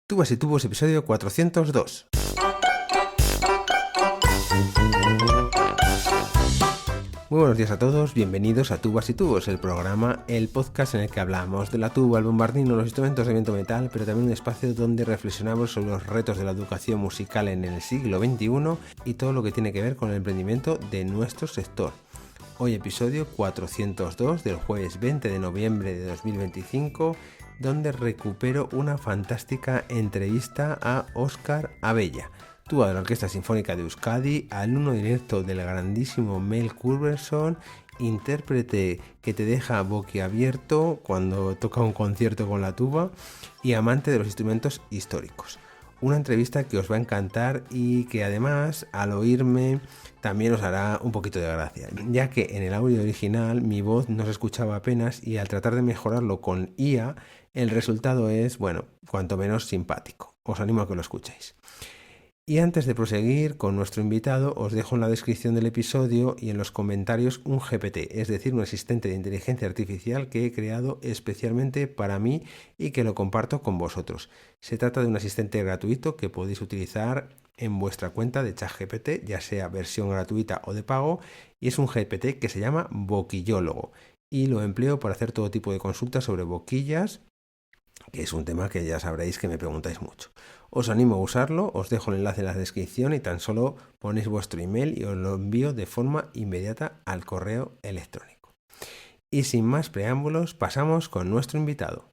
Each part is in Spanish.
Tubas y Tubos, episodio 402. Muy buenos días a todos, bienvenidos a Tubas y Tubos, el programa, el podcast en el que hablamos de la tuba, el bombardino, los instrumentos de viento metal, pero también un espacio donde reflexionamos sobre los retos de la educación musical en el siglo XXI y todo lo que tiene que ver con el emprendimiento de nuestro sector. Hoy episodio 402 del jueves 20 de noviembre de 2025, donde recupero una fantástica entrevista a Óscar Abella, tuba de la Orquesta Sinfónica de Euskadi, alumno directo del grandísimo Mel Culberson, intérprete que te deja boquiabierto cuando toca un concierto con la tuba y amante de los instrumentos históricos. Una entrevista que os va a encantar y que además al oírme también os hará un poquito de gracia, ya que en el audio original mi voz no se escuchaba apenas y al tratar de mejorarlo con IA el resultado es, bueno, cuanto menos simpático. Os animo a que lo escuchéis. Y antes de proseguir con nuestro invitado, os dejo en la descripción del episodio y en los comentarios un GPT, es decir, un asistente de inteligencia artificial que he creado especialmente para mí y que lo comparto con vosotros. Se trata de un asistente gratuito que podéis utilizar en vuestra cuenta de ChatGPT, ya sea versión gratuita o de pago, y es un GPT que se llama Boquillólogo y lo empleo para hacer todo tipo de consultas sobre boquillas, que es un tema que ya sabréis que me preguntáis mucho. Os animo a usarlo, os dejo el enlace en la descripción y tan solo ponéis vuestro email y os lo envío de forma inmediata al correo electrónico. Y sin más preámbulos, pasamos con nuestro invitado.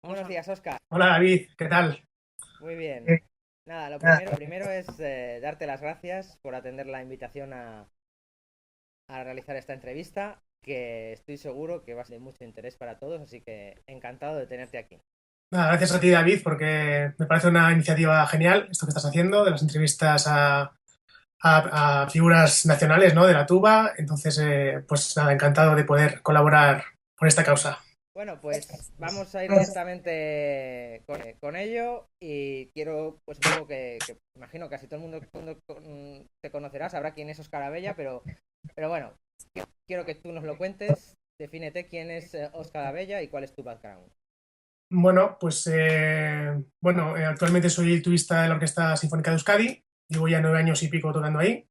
Buenos días, Óscar. Hola David, ¿qué tal? Muy bien. Eh, Nada, lo nada, primero es darte las gracias por atender la invitación a realizar esta entrevista, que estoy seguro que va a ser de mucho interés para todos, así que encantado de tenerte aquí. Gracias a ti David porque me parece una iniciativa genial esto que estás haciendo de las entrevistas a figuras nacionales, ¿no? De la tuba. Entonces, pues nada, encantado de poder colaborar con esta causa. Bueno, pues vamos a ir directamente con ello y quiero, pues un poco que imagino que casi todo el mundo te conocerá, sabrá quién es Óscar Abella, pero bueno, quiero que tú nos lo cuentes, defínete quién es Óscar Abella y cuál es tu background. Bueno, pues actualmente soy tubista de la Orquesta Sinfónica de Euskadi. Llevo ya 9 años y pico tocando ahí.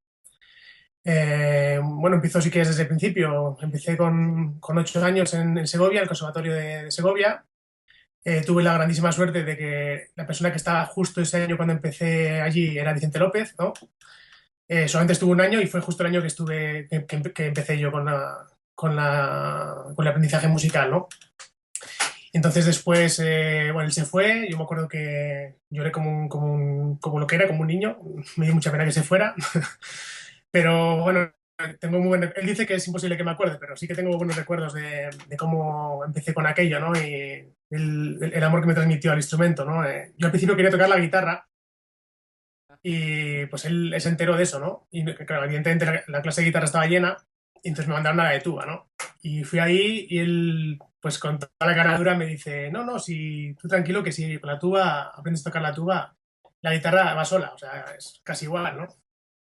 Bueno, empiezo sí que es desde el principio. Empecé con 8 años en Segovia, el Conservatorio de Segovia. Tuve la grandísima suerte de que la persona que estaba justo ese año cuando empecé allí era Vicente López, ¿no? Solamente estuve un año y fue justo el año que que empecé yo con el aprendizaje musical, ¿no? Entonces después, bueno, él se fue, yo me acuerdo que lloré como lo que era, como un niño, me dio mucha pena que se fuera, pero bueno, él dice que es imposible que me acuerde, pero sí que tengo buenos recuerdos de cómo empecé con aquello, ¿no? Y el amor que me transmitió al instrumento, ¿no? Yo al principio quería tocar la guitarra y pues él se enteró de eso, ¿no? Y claro, evidentemente la clase de guitarra estaba llena y entonces me mandaron a la de tuba, ¿no? Y fui ahí y él, pues con toda la cara dura me dice, no, no, si tú tranquilo que si con la tuba aprendes a tocar la tuba, la guitarra va sola, o sea, es casi igual, ¿no?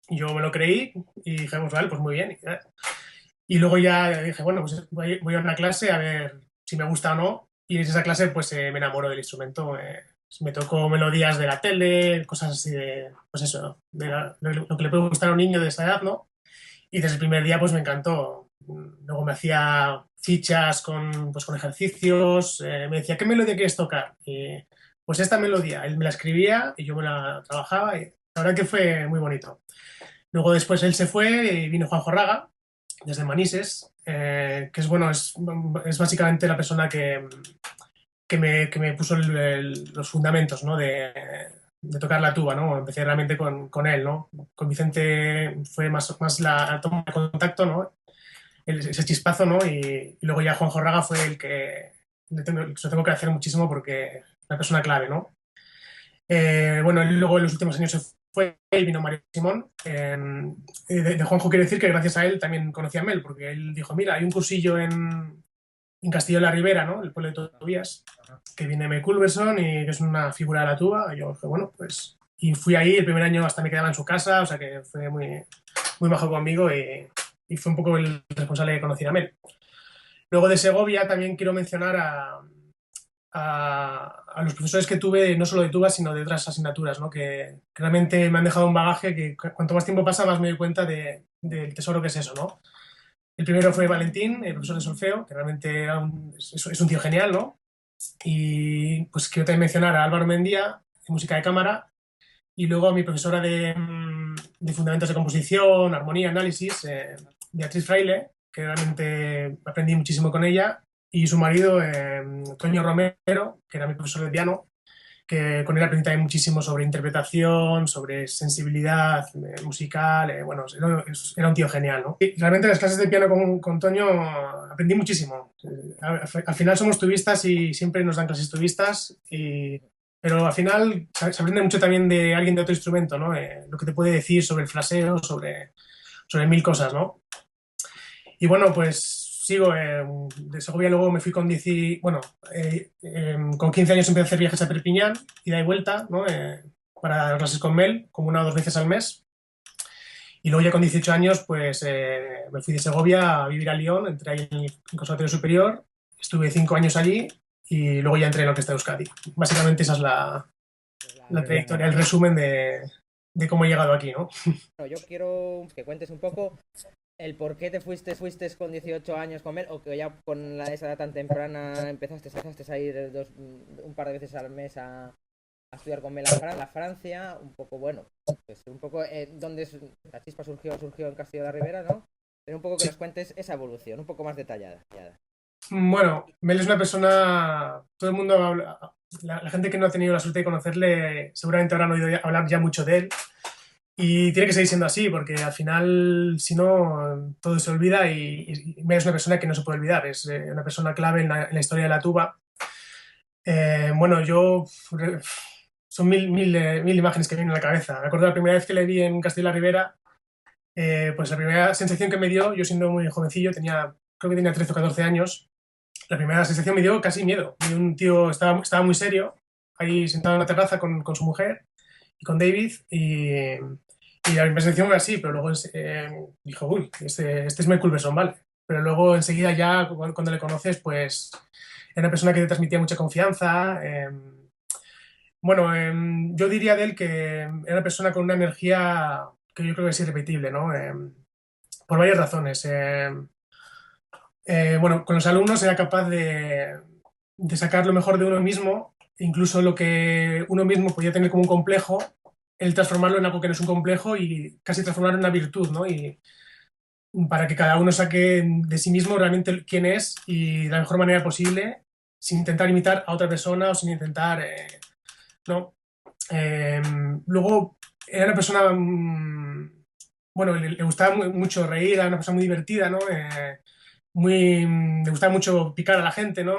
Y yo me lo creí y dije, pues vale, pues muy bien. Y luego ya dije, bueno, pues voy a una clase a ver si me gusta o no. Y en esa clase pues me enamoro del instrumento. Me tocó melodías de la tele, cosas así de, pues eso, ¿no? De lo que le puede gustar a un niño de esa edad, ¿no? Y desde el primer día pues me encantó. Luego me hacía fichas con ejercicios, me decía, ¿qué melodía quieres tocar? Y, pues esta melodía, él me la escribía y yo me la trabajaba y la verdad que fue muy bonito. Luego después él se fue y vino Juanjo Raga, desde Manises, que es bueno, es básicamente la persona que me puso los fundamentos, ¿no? De tocar la tuba, ¿no? Empecé realmente con él, ¿no? Con Vicente fue más la toma de contacto, ¿no? Ese chispazo, ¿no? Y luego ya Juanjo Raga fue el que se lo tengo que hacer muchísimo porque es una persona clave, ¿no? Bueno, él luego en los últimos años se fue y vino Mario Simón. De Juanjo quiero decir que gracias a él también conocí a Mel, porque él dijo, mira, hay un cursillo en Castillo de la Ribera, ¿no? El pueblo de Tobías, que viene Mel Culberson y que es una figura de la tuba. Y yo dije, bueno, pues... Y fui ahí, el primer año hasta me quedaba en su casa, o sea que fue muy bajo conmigo y fue un poco el responsable de conocer a Mel. Luego de Segovia también quiero mencionar a los profesores que tuve, no solo de tuba, sino de otras asignaturas, ¿no? Que realmente me han dejado un bagaje que cuanto más tiempo pasa, más me doy cuenta del tesoro que es eso, ¿no? El primero fue Valentín, el profesor de solfeo, que realmente es un tío genial, ¿no? Y pues quiero también mencionar a Álvaro Mendía, de música de cámara, y luego a mi profesora de fundamentos de composición, armonía, análisis, Beatriz Fraile, que realmente aprendí muchísimo con ella, y su marido, Toño Romero, que era mi profesor de piano, que con él aprendí también muchísimo sobre interpretación, sobre sensibilidad musical, bueno, era un tío genial, ¿no? Y realmente en las clases de piano con Toño aprendí muchísimo. Al final somos tubistas y siempre nos dan clases tubistas, pero al final se aprende mucho también de alguien de otro instrumento, ¿no? Lo que te puede decir sobre el fraseo, sobre mil cosas, ¿no? Y bueno, pues sigo. De Segovia luego me fui con 15 años empecé a hacer viajes a Perpiñán, ida y vuelta, ¿no? Para dar clases con Mel, como 1 o 2 veces al mes. Y luego ya con 18 años, pues me fui de Segovia a vivir a Lyon, entré ahí en el Conservatorio Superior, estuve 5 años allí y luego ya entré en la Orquesta de Euskadi. Básicamente esa es la trayectoria, el resumen de cómo he llegado aquí, ¿no? Yo quiero que cuentes un poco el por qué te fuiste con 18 años con él, o que ya con esa edad tan temprana empezaste a ir un par de veces al mes a estudiar con Mel a Francia, un poco, bueno, pues un poco donde la chispa surgió en Castillo de la Ribera, ¿no? Pero un poco que nos cuentes esa evolución, un poco más detallada. Bueno, Mel es una persona, todo el mundo habla, la gente que no ha tenido la suerte de conocerle seguramente habrán oído hablar ya mucho de él y tiene que seguir siendo así porque al final, si no, todo se olvida y Mel es una persona que no se puede olvidar, es una persona clave en la historia de la tuba. Bueno, son mil imágenes que vienen a la cabeza. Me acuerdo la primera vez que le vi en Castillo de la Ribera, pues la primera sensación que me dio, yo siendo muy jovencillo, creo que tenía 13 o 14 años, la primera sensación me dio casi miedo. Y un tío estaba muy serio, ahí sentado en la terraza con su mujer y con David, y la primera sensación fue así, pero luego dijo, uy, este es Michael Besson, vale. Pero luego enseguida ya, cuando le conoces, pues era una persona que te transmitía mucha confianza. Bueno, yo diría de él que era una persona con una energía que yo creo que es irrepetible, ¿no? Por varias razones. Bueno, con los alumnos era capaz de sacar lo mejor de uno mismo, incluso lo que uno mismo podía tener como un complejo, el transformarlo en algo que no es un complejo y casi transformarlo en una virtud, ¿no? Y para que cada uno saque de sí mismo realmente quién es y de la mejor manera posible, sin intentar imitar a otra persona o sin intentar, ¿no? Luego era una persona, bueno, le gustaba mucho reír, era una persona muy divertida, ¿no? Le gustaba mucho picar a la gente, ¿no?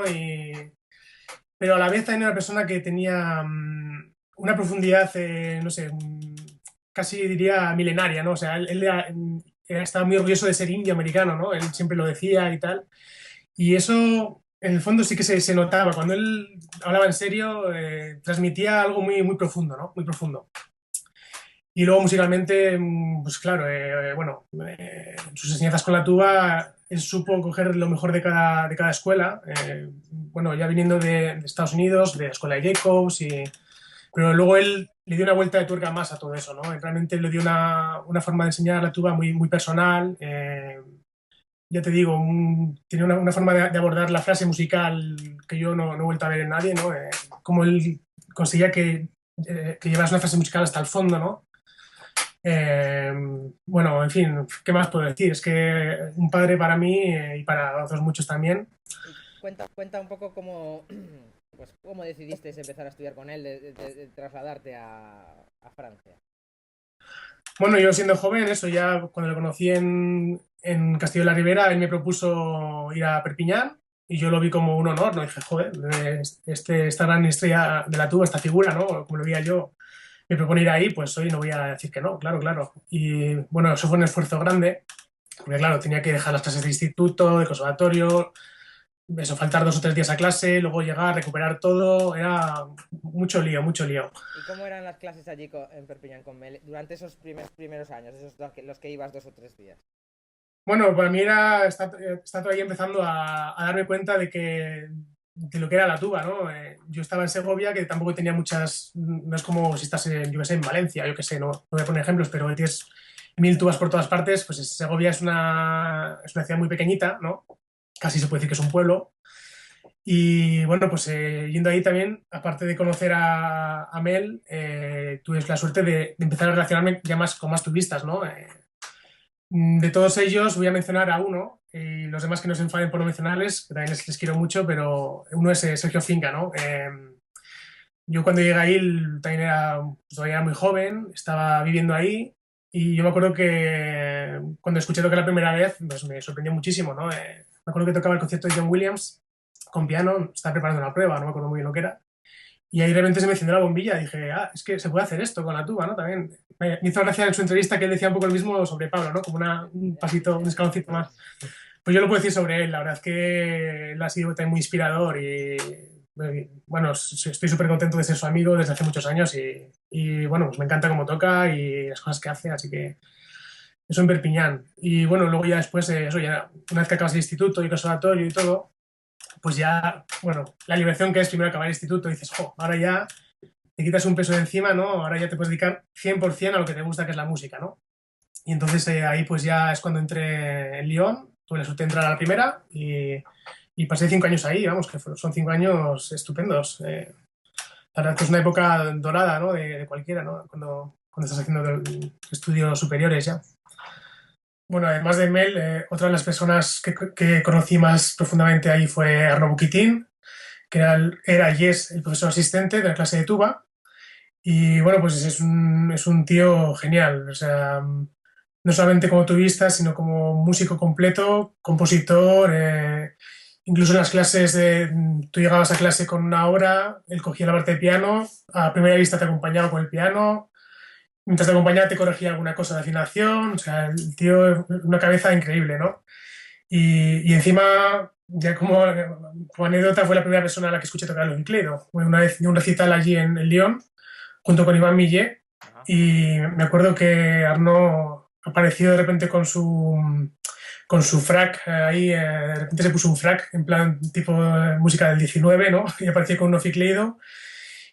Pero a la vez también era una persona que tenía una profundidad, no sé, casi diría milenaria, ¿no? O sea, estaba muy orgulloso de ser indio americano, ¿no? Él siempre lo decía y tal. Y eso, en el fondo, sí que se notaba. Cuando él hablaba en serio, transmitía algo muy, muy profundo, ¿no? Muy profundo. Y luego musicalmente, pues claro, bueno, sus enseñanzas con la tuba, él supo coger lo mejor de cada escuela. Bueno, ya viniendo de Estados Unidos, de la escuela de Jacobs, pero luego él le dio una vuelta de tuerca más a todo eso, ¿no? Él realmente le dio una forma de enseñar la tuba muy, muy personal. Ya te digo, tiene una forma de abordar la frase musical que yo no he vuelto a ver en nadie, ¿no? Como él conseguía que llevas una frase musical hasta el fondo, ¿no? Bueno, en fin, ¿qué más puedo decir? Es que un padre para mí y para otros muchos también. Cuenta un poco cómo, pues, cómo decidiste empezar a estudiar con él, de trasladarte a Francia. Bueno, yo siendo joven, eso ya cuando lo conocí en Castillo de la Ribera, él me propuso ir a Perpiñán y yo lo vi como un honor, ¿no? Dije, joder, esta gran estrella de la tuba, esta figura, ¿no? Como lo veía yo, me propone ir ahí, pues hoy no voy a decir que no, claro, claro. Y bueno, eso fue un esfuerzo grande, porque claro, tenía que dejar las clases de instituto, de conservatorio, eso, faltar 2 o 3 días a clase, luego llegar, recuperar todo, era mucho lío, mucho lío. ¿Y cómo eran las clases allí en Perpiñán con Mel durante esos primeros años, los que ibas 2 o 3 días? Bueno, para mí está todavía empezando a darme cuenta de que de lo que era la tuba, ¿no? Yo estaba en Segovia, que tampoco tenía muchas, no es como si estás en, yo qué sé, en Valencia, yo qué sé, no voy a poner ejemplos, pero tienes 1000 tubas por todas partes, pues Segovia es una ciudad muy pequeñita, ¿no? Casi se puede decir que es un pueblo. Y bueno, pues yendo ahí también, aparte de conocer a Mel, tuve la suerte de empezar a relacionarme ya más con más turistas, ¿no? De todos ellos voy a mencionar a uno y los demás que no se enfaden por no mencionarles, que también les quiero mucho, pero uno es Sergio Finca, ¿no? Yo cuando llegué ahí también todavía era muy joven, estaba viviendo ahí y yo me acuerdo que cuando escuché tocar la primera vez, pues me sorprendió muchísimo, ¿no? Me acuerdo que tocaba el concierto de John Williams con piano, estaba preparando una prueba, no me acuerdo muy bien lo que era. Y ahí de repente se me encendió la bombilla. Dije, es que se puede hacer esto con la tuba, ¿no? También me hizo gracia en su entrevista que él decía un poco lo mismo sobre Pablo, ¿no? Como un pasito, un escaloncito más. Pues yo lo puedo decir sobre él. La verdad es que él ha sido también muy inspirador y, bueno, estoy súper contento de ser su amigo desde hace muchos años y, bueno, pues me encanta cómo toca y las cosas que hace, así que eso en Perpiñán. Y bueno, luego ya después, eso ya, una vez que acabas el instituto y el conservatorio y todo, pues ya, bueno, la liberación que es primero acabar el instituto, dices, jo, ahora ya te quitas un peso de encima, ¿no? Ahora ya te puedes dedicar 100% a lo que te gusta, que es la música, ¿no? Y entonces ahí pues ya es cuando entré en Lyon, tuve la suerte de entrar a la primera y pasé 5 años ahí, vamos, que son 5 años estupendos. La verdad que es una época dorada, ¿no? De cualquiera, ¿no? Cuando estás haciendo estudios superiores ya. Bueno, además de Mel, otra de las personas que conocí más profundamente ahí fue Arnaud Bouquitin, que era y es el profesor asistente de la clase de tuba. Y bueno, pues es un tío genial. O sea, no solamente como tubista, sino como músico completo, compositor. Incluso en las clases, tú llegabas a clase con una hora, él cogía la parte de piano, a primera vista te acompañaba con el piano, mientras te acompañaba te corregía alguna cosa de afinación. O sea, el tío, una cabeza increíble, ¿no? Y encima, ya como anécdota, fue la primera persona a la que escuché tocar el Euclido. Fue una vez de un recital allí en Lyon, junto con Iván Millet, y me acuerdo que Arnaud apareció de repente con su frac ahí, de repente se puso un frac en plan tipo música del 19, ¿no? Y apareció con un oficleido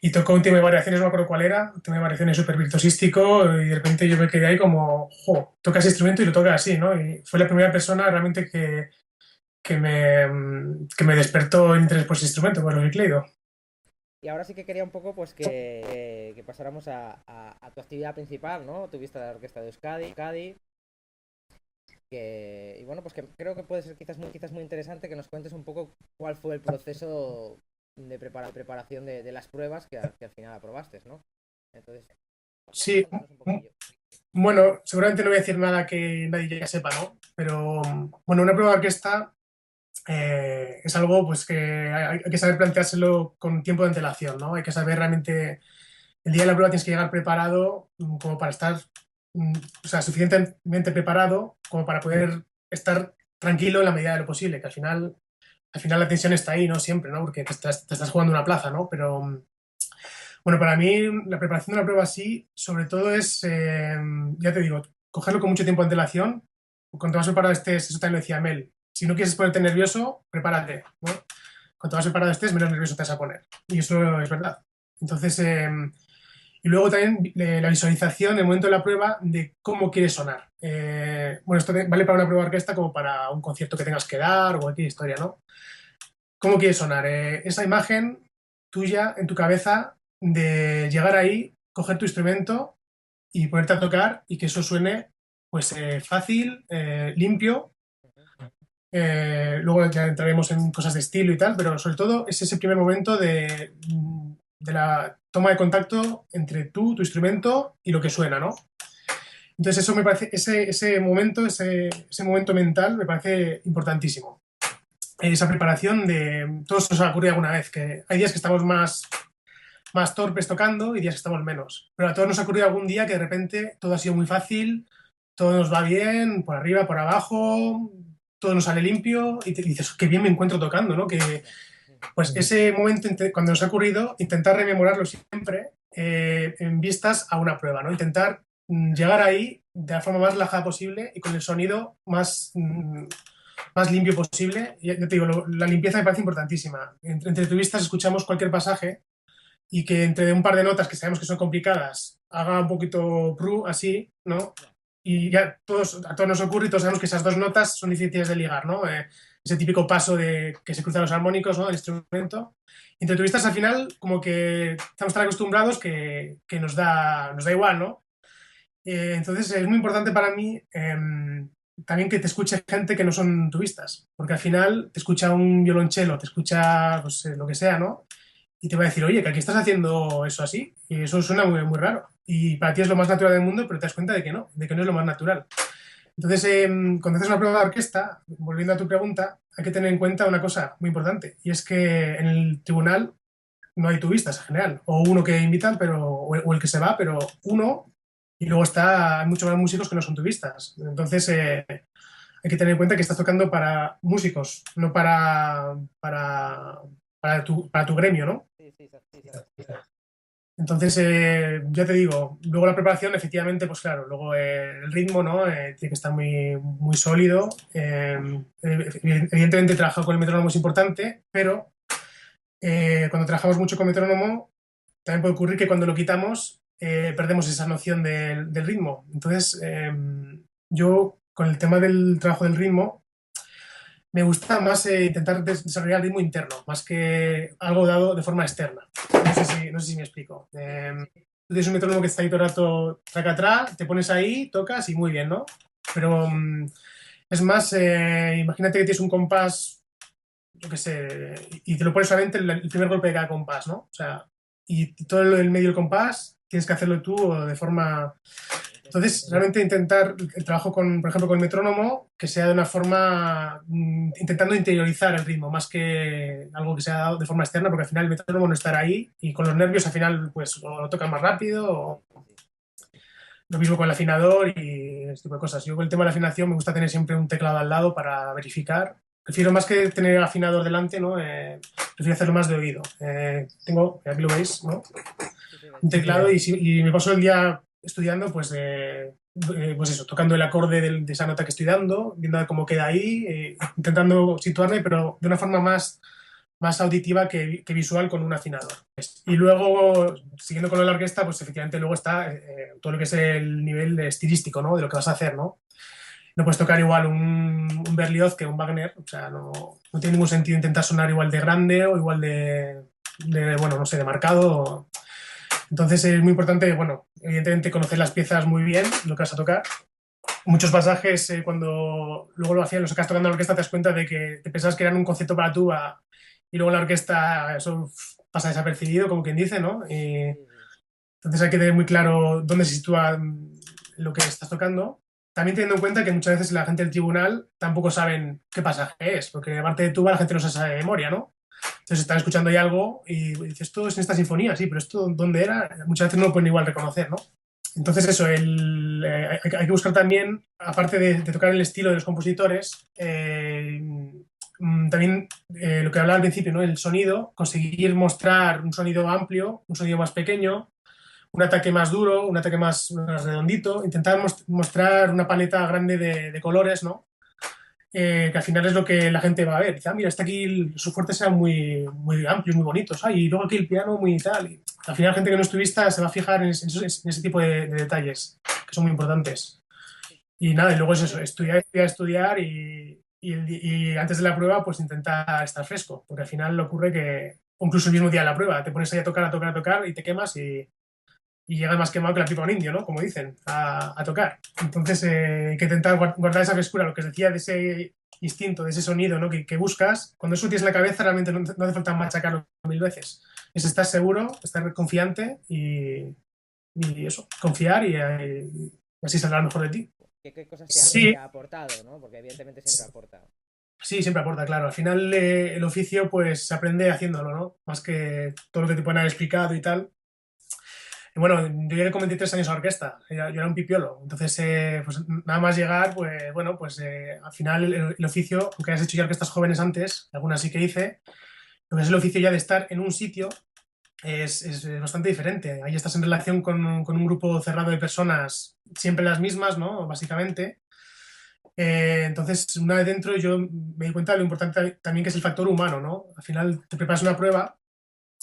y tocó un tema de variaciones, no me acuerdo cuál era, un tema de variaciones súper virtuosístico y de repente yo me quedé ahí como, jo, toca ese instrumento y lo toca así, ¿no? Y fue la primera persona realmente que me despertó el interés por ese instrumento, por el oficleido. Y ahora sí que quería un poco pues que pasáramos a tu actividad principal, ¿no? Tuviste la orquesta de Euskadi, y bueno, pues que creo que puede ser quizás muy interesante que nos cuentes un poco cuál fue el proceso de preparación de las pruebas que al final aprobaste, ¿no? Entonces, Sí, cuéntanos un poquillo. bueno, seguramente no voy a decir nada que nadie ya sepa, ¿no? Pero bueno, una prueba de orquesta es algo pues que hay que saber planteárselo con tiempo de antelación, ¿no? Hay que saber realmente, el día de la prueba tienes que llegar preparado como para estar, mm, o sea, suficientemente preparado como para poder estar tranquilo en la medida de lo posible, que al final la tensión está ahí, ¿no? Siempre, ¿no? Porque te estás jugando una plaza, ¿no? Pero bueno, para mí la preparación de una prueba así, sobre todo es, ya te digo, cogerlo con mucho tiempo de antelación. Cuanto más preparado estés, eso también lo decía Mel, si no quieres ponerte nervioso, prepárate, ¿no? Cuanto más preparado estés, menos nervioso te vas a poner. Y eso es verdad. Entonces, y luego también la visualización en el momento de la prueba de cómo quieres sonar. Bueno, esto vale para una prueba de orquesta como para un concierto que tengas que dar o cualquier historia, ¿no? ¿Cómo quieres sonar? Esa imagen tuya en tu cabeza de llegar ahí, coger tu instrumento y ponerte a tocar y que eso suene pues fácil, limpio. Luego ya entraremos en cosas de estilo y tal, pero sobre todo es ese primer momento de la toma de contacto entre tú, tu instrumento y lo que suena, ¿no? Entonces eso me parece, ese momento mental me parece importantísimo. Esa preparación de todos nos ha ocurrido alguna vez, que hay días que estamos más torpes tocando y días que estamos menos. Pero a todos nos ha ocurrido algún día que de repente todo ha sido muy fácil, todo nos va bien, por arriba, por abajo, todo nos sale limpio y te dices, qué bien me encuentro tocando, ¿no? Que, pues ese momento, cuando nos ha ocurrido, intentar rememorarlo siempre en vistas a una prueba, ¿no? Intentar llegar ahí de la forma más relajada posible y con el sonido más limpio posible. Y ya te digo, la limpieza me parece importantísima. Entre turistas escuchamos cualquier pasaje y que entre un par de notas que sabemos que son complicadas haga un poquito así, ¿no? Y ya a todos nos ocurre y todos sabemos que esas dos notas son difíciles de ligar, ¿no? Ese típico paso de que se cruzan los armónicos, ¿no? Del instrumento. Entre turistas al final como que estamos tan acostumbrados que nos da igual, ¿no? Entonces es muy importante para mí también que te escuche gente que no son turistas, porque al final te escucha un violonchelo, te escucha pues, lo que sea, ¿no? Y te va a decir, oye, que aquí estás haciendo eso así, y eso suena muy, muy raro. Y para ti es lo más natural del mundo, pero te das cuenta de que no es lo más natural. Entonces, cuando haces una prueba de orquesta, volviendo a tu pregunta, hay que tener en cuenta una cosa muy importante, y es que en el tribunal no hay turistas en general, o uno que invitan, o el que se va, pero uno, y luego hay muchos más músicos que no son turistas. Entonces, hay que tener en cuenta que estás tocando para músicos, no para tu gremio, ¿no? Sí, sí, sí, sí. Entonces, ya te digo, luego la preparación, efectivamente, pues claro, luego el ritmo, ¿no? Tiene que estar muy, muy sólido. Evidentemente, trabajar con el metrónomo es importante, pero cuando trabajamos mucho con metrónomo, también puede ocurrir que cuando lo quitamos, perdemos esa noción del ritmo. Entonces, yo, con el tema del trabajo del ritmo, me gusta más intentar desarrollar el ritmo interno, más que algo dado de forma externa. No sé si me explico. Tú tienes un metrónomo que está ahí todo el rato, traca atrás, te pones ahí, tocas y muy bien, ¿no? Pero es más, imagínate que tienes un compás, yo qué sé, y te lo pones solamente el primer golpe de cada compás, ¿no? O sea, y todo el medio del compás tienes que hacerlo tú de forma... Entonces, realmente intentar el trabajo por ejemplo, con el metrónomo, que sea de una forma, intentando interiorizar el ritmo, más que algo que sea dado de forma externa, porque al final el metrónomo no estará ahí y con los nervios al final pues o lo tocan más rápido o lo mismo con el afinador y este tipo de cosas. Yo con el tema de la afinación me gusta tener siempre un teclado al lado para verificar. Prefiero más que tener el afinador delante, ¿no? Prefiero hacerlo más de oído. Aquí lo veis, ¿no? Un teclado y me paso el día estudiando, pues eso, tocando el acorde de esa nota que estoy dando, viendo cómo queda ahí, intentando situarme, pero de una forma más auditiva que visual con un afinador. Y luego, siguiendo con la orquesta, pues efectivamente luego está todo lo que es el nivel estilístico, ¿no? De lo que vas a hacer, ¿no? No puedes tocar igual un Berlioz que un Wagner, o sea, no tiene ningún sentido intentar sonar igual de grande o igual bueno, no sé, de marcado. Entonces es muy importante, bueno, evidentemente conocer las piezas muy bien, lo que vas a tocar. Muchos pasajes, cuando luego lo sacas tocando en la orquesta, te das cuenta de que te pensabas que eran un concepto para tuba y luego en la orquesta eso pasa desapercibido, como quien dice, ¿no? Entonces hay que tener muy claro dónde se sitúa lo que estás tocando. También teniendo en cuenta que muchas veces la gente del tribunal tampoco saben qué pasaje es, porque aparte de tuba la gente no se sabe de memoria, ¿no? Entonces están escuchando ahí algo y dices, esto es en esta sinfonía, sí, pero esto ¿dónde era? Muchas veces no lo pueden igual reconocer, ¿no? Entonces eso, hay que buscar también, aparte de tocar el estilo de los compositores, también lo que hablaba al principio, ¿no? El sonido, conseguir mostrar un sonido amplio, un sonido más pequeño, un ataque más duro, un ataque más redondito, intentar mostrar una paleta grande de colores, ¿no? Que al final es lo que la gente va a ver. Dice, mira, está aquí, sus fuertes sean muy, muy amplios, muy bonitos. Y luego aquí el piano muy tal. Y al final la gente que no es turista se va a fijar en ese tipo de detalles, que son muy importantes. Y nada, y luego es eso, estudiar y antes de la prueba pues intentar estar fresco, porque al final le ocurre que incluso el mismo día de la prueba te pones ahí a tocar y te quemas y llegas más quemado que la pipa de un indio, ¿no? Como dicen, a tocar. Entonces hay que intentar guardar esa frescura, lo que os decía de ese instinto, de ese sonido, ¿no? que buscas. Cuando eso tienes en la cabeza realmente no hace falta machacarlo 1000 veces. Es estar seguro, estar confiante y eso, confiar y así saldrá lo mejor de ti. ¿Qué cosas Sí, te ha aportado, ¿no? Porque evidentemente siempre aporta. sí, siempre aporta, claro. Al final el oficio pues se aprende haciéndolo, ¿no? Más que todo lo que te pueden haber explicado y tal. Y bueno, yo llegué con 23 años a la orquesta, yo era un pipiolo. Entonces, pues nada más llegar, pues bueno, pues al final el oficio, aunque hayas hecho ya orquestas jóvenes antes, algunas sí que hice, lo que es el oficio ya de estar en un sitio es bastante diferente. Ahí estás en relación con un grupo cerrado de personas, siempre las mismas, ¿no? Básicamente. Entonces, una vez dentro, yo me di cuenta de lo importante también que es el factor humano, ¿no? Al final te preparas una prueba,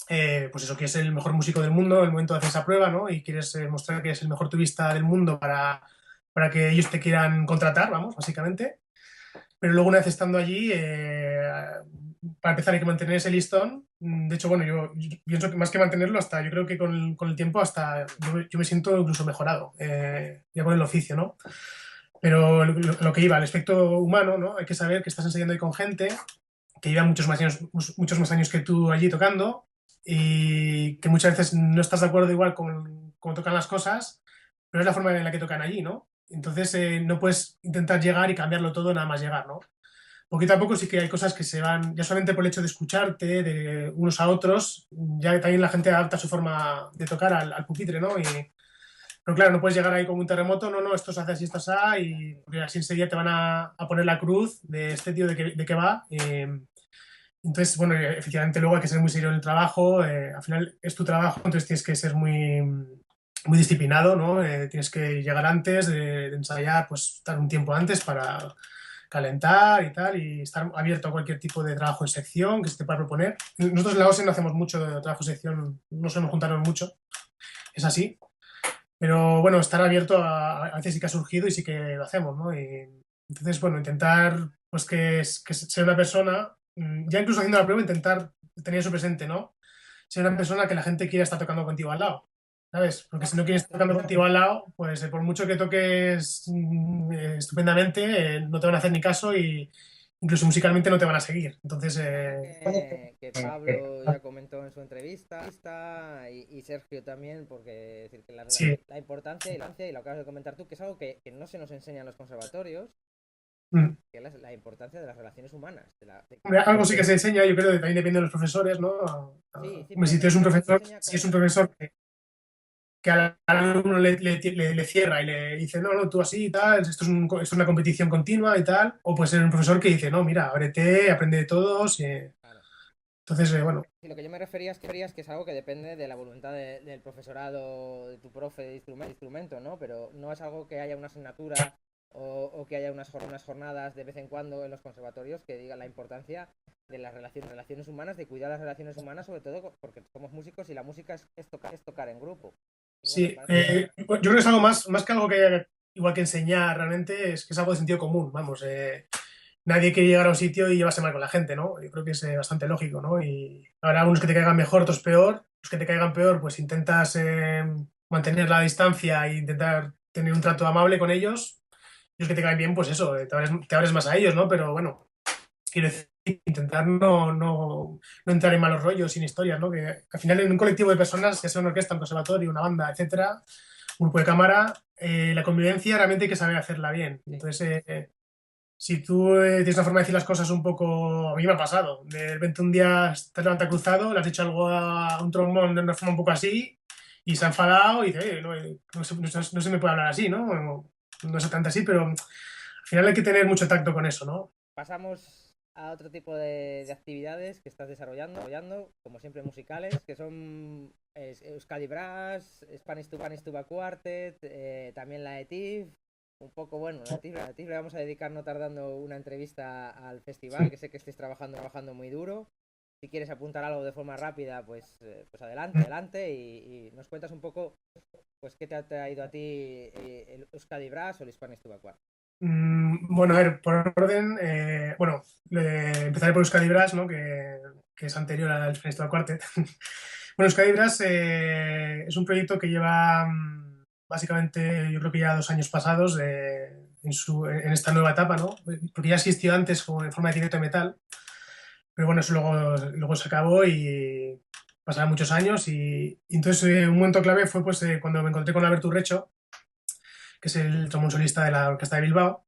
pues eso, que es el mejor músico del mundo en el momento de hacer esa prueba, ¿no? Y quieres mostrar que es el mejor turista del mundo para que ellos te quieran contratar, vamos, básicamente. Pero luego una vez estando allí, para empezar hay que mantener ese listón. De hecho, bueno, yo pienso que más que mantenerlo, hasta yo creo que con el tiempo hasta yo me siento incluso mejorado, ya con el oficio, ¿no? Pero lo que iba, al aspecto humano, ¿no? Hay que saber que estás ensayando ahí con gente que lleva muchos más años que tú allí tocando y que muchas veces no estás de acuerdo igual con cómo tocan las cosas, pero es la forma en la que tocan allí, ¿no? Entonces no puedes intentar llegar y cambiarlo todo nada más llegar, ¿no? Poquito a poco sí que hay cosas que se van, ya solamente por el hecho de escucharte de unos a otros, ya también la gente adapta su forma de tocar al pupitre, ¿no? Pero claro, no puedes llegar ahí como un terremoto, no, esto se hace así, esto se hace, y porque así enseguida te van a poner la cruz de este tío de qué va. Entonces, bueno, efectivamente luego hay que ser muy serio en el trabajo, al final es tu trabajo, entonces tienes que ser muy disciplinado, ¿no? Tienes que llegar antes de ensayar, pues estar un tiempo antes para calentar y tal, y estar abierto a cualquier tipo de trabajo en sección que se te pueda proponer. Nosotros en la OSE no hacemos mucho de trabajo en sección, no solemos juntarnos mucho, es así, pero bueno, estar abierto a veces sí que ha surgido y sí que lo hacemos, ¿no? Y entonces, bueno, intentar pues que sea una persona, ya incluso haciendo la prueba, intentar tener eso presente, ¿no? Ser una persona que la gente quiera estar tocando contigo al lado, ¿sabes? Porque si no quieres estar tocando contigo al lado, pues por mucho que toques estupendamente, no te van a hacer ni caso y incluso musicalmente no te van a seguir. Entonces, Que Pablo ya comentó en su entrevista y Sergio también, porque es decir, que sí. la importancia y lo acabas de comentar tú, que es algo que no se nos enseña en los conservatorios, Mm. que es la importancia de las relaciones humanas. Hombre, algo sí que se enseña, yo creo que también depende de los profesores, ¿no? Sí, sí, Hombre, pero si tú eres un no se profesor, enseña si es un profesor que al alumno le cierra y le dice, no, tú así y tal, esto es una competición continua y tal, o puede ser un profesor que dice, no, mira, ábrete, aprende de todos. Claro. Entonces, bueno, Y lo que yo me refería es que es algo que depende de la voluntad del profesorado, de tu profe de instrumento, ¿no? Pero no es algo que haya una asignatura o que haya unas jornadas de vez en cuando en los conservatorios que digan la importancia de las relaciones humanas, de cuidar las relaciones humanas, sobre todo porque somos músicos y la música es tocar en grupo. Y bueno, me sí, parece... yo creo que es algo más que algo que igual que enseñar realmente, es que es algo de sentido común, vamos. Nadie quiere llegar a un sitio y llevarse mal con la gente, ¿no? Yo creo que es bastante lógico, ¿no? Y habrá algunos que te caigan mejor, otros peor. Los que te caigan peor, pues intentas mantener la distancia e intentar tener un trato amable con ellos. Y los que te caen bien, pues eso, te abres más a ellos, ¿no? Pero bueno, quiero decir, intentar no entrar en malos rollos, sin historias, ¿no? Que al final en un colectivo de personas, ya sea una orquesta, un conservatorio, una banda, etcétera, un grupo de cámara, la convivencia realmente hay que saber hacerla bien. Sí. Entonces, si tú tienes una forma de decir las cosas un poco... A mí me ha pasado. De repente un día te levantas cruzado, le has dicho algo a un trombón de una forma un poco así y se ha enfadado y dice, no se me puede hablar así, ¿no? No es tanto así, pero al final hay que tener mucho tacto con eso, ¿no? Pasamos a otro tipo de actividades que estás desarrollando, como siempre musicales, que son Euskadi Brass, Spanish Tuba Quartet, también la ETIF. Un poco, bueno, la ETIF le vamos a dedicar no tardando una entrevista al festival, que sé que estés trabajando muy duro. Si quieres apuntar algo de forma rápida, pues adelante y nos cuentas un poco pues qué te ha traído a ti el Euskadi Brass o el Spanish Tuba Quartet. Bueno, a ver, por orden, bueno, empezaré por Euskadi Brass, ¿no? Que es anterior al Festival Quartet. Bueno, Euskadi Brass es un proyecto que lleva básicamente, yo creo que ya 2 años pasados en esta nueva etapa, ¿no? Porque ya existió antes como en forma de directo de metal, pero bueno, eso luego se acabó y pasaron muchos años y entonces un momento clave fue pues cuando me encontré con Alberto Urrecho, que es el trombón solista de la Orquesta de Bilbao.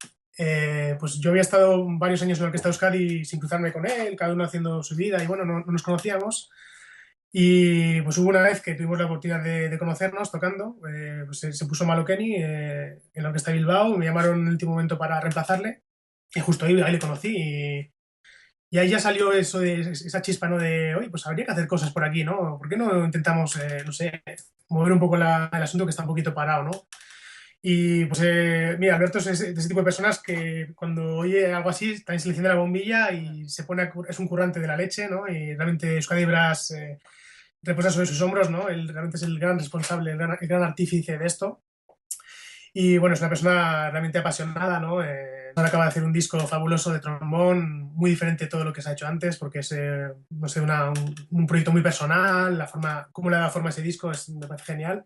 Pues yo había estado varios años en la Orquesta de Euskadi sin cruzarme con él, cada uno haciendo su vida y bueno, no nos conocíamos. Y pues hubo una vez que tuvimos la oportunidad de conocernos tocando, pues se puso malo Kenny en la Orquesta de Bilbao, me llamaron en el último momento para reemplazarle y justo ahí le conocí y ahí ya salió eso de esa chispa, ¿no? De, oye, pues habría que hacer cosas por aquí, ¿no? ¿Por qué no intentamos, no sé, mover un poco el asunto que está un poquito parado, ¿no? Y pues mira, Alberto es de ese tipo de personas que cuando oye algo así también se le enciende la bombilla y se pone es un currante de la leche, ¿no? Y realmente Euskadi Bras reposa sobre sus hombros, ¿no? Él realmente es el gran responsable, el gran artífice de esto. Y bueno, es una persona realmente apasionada, ¿no? Ahora acaba de hacer un disco fabuloso de trombón, muy diferente de todo lo que se ha hecho antes, porque es, no sé, un proyecto muy personal, la forma, cómo le da forma a ese disco me parece genial.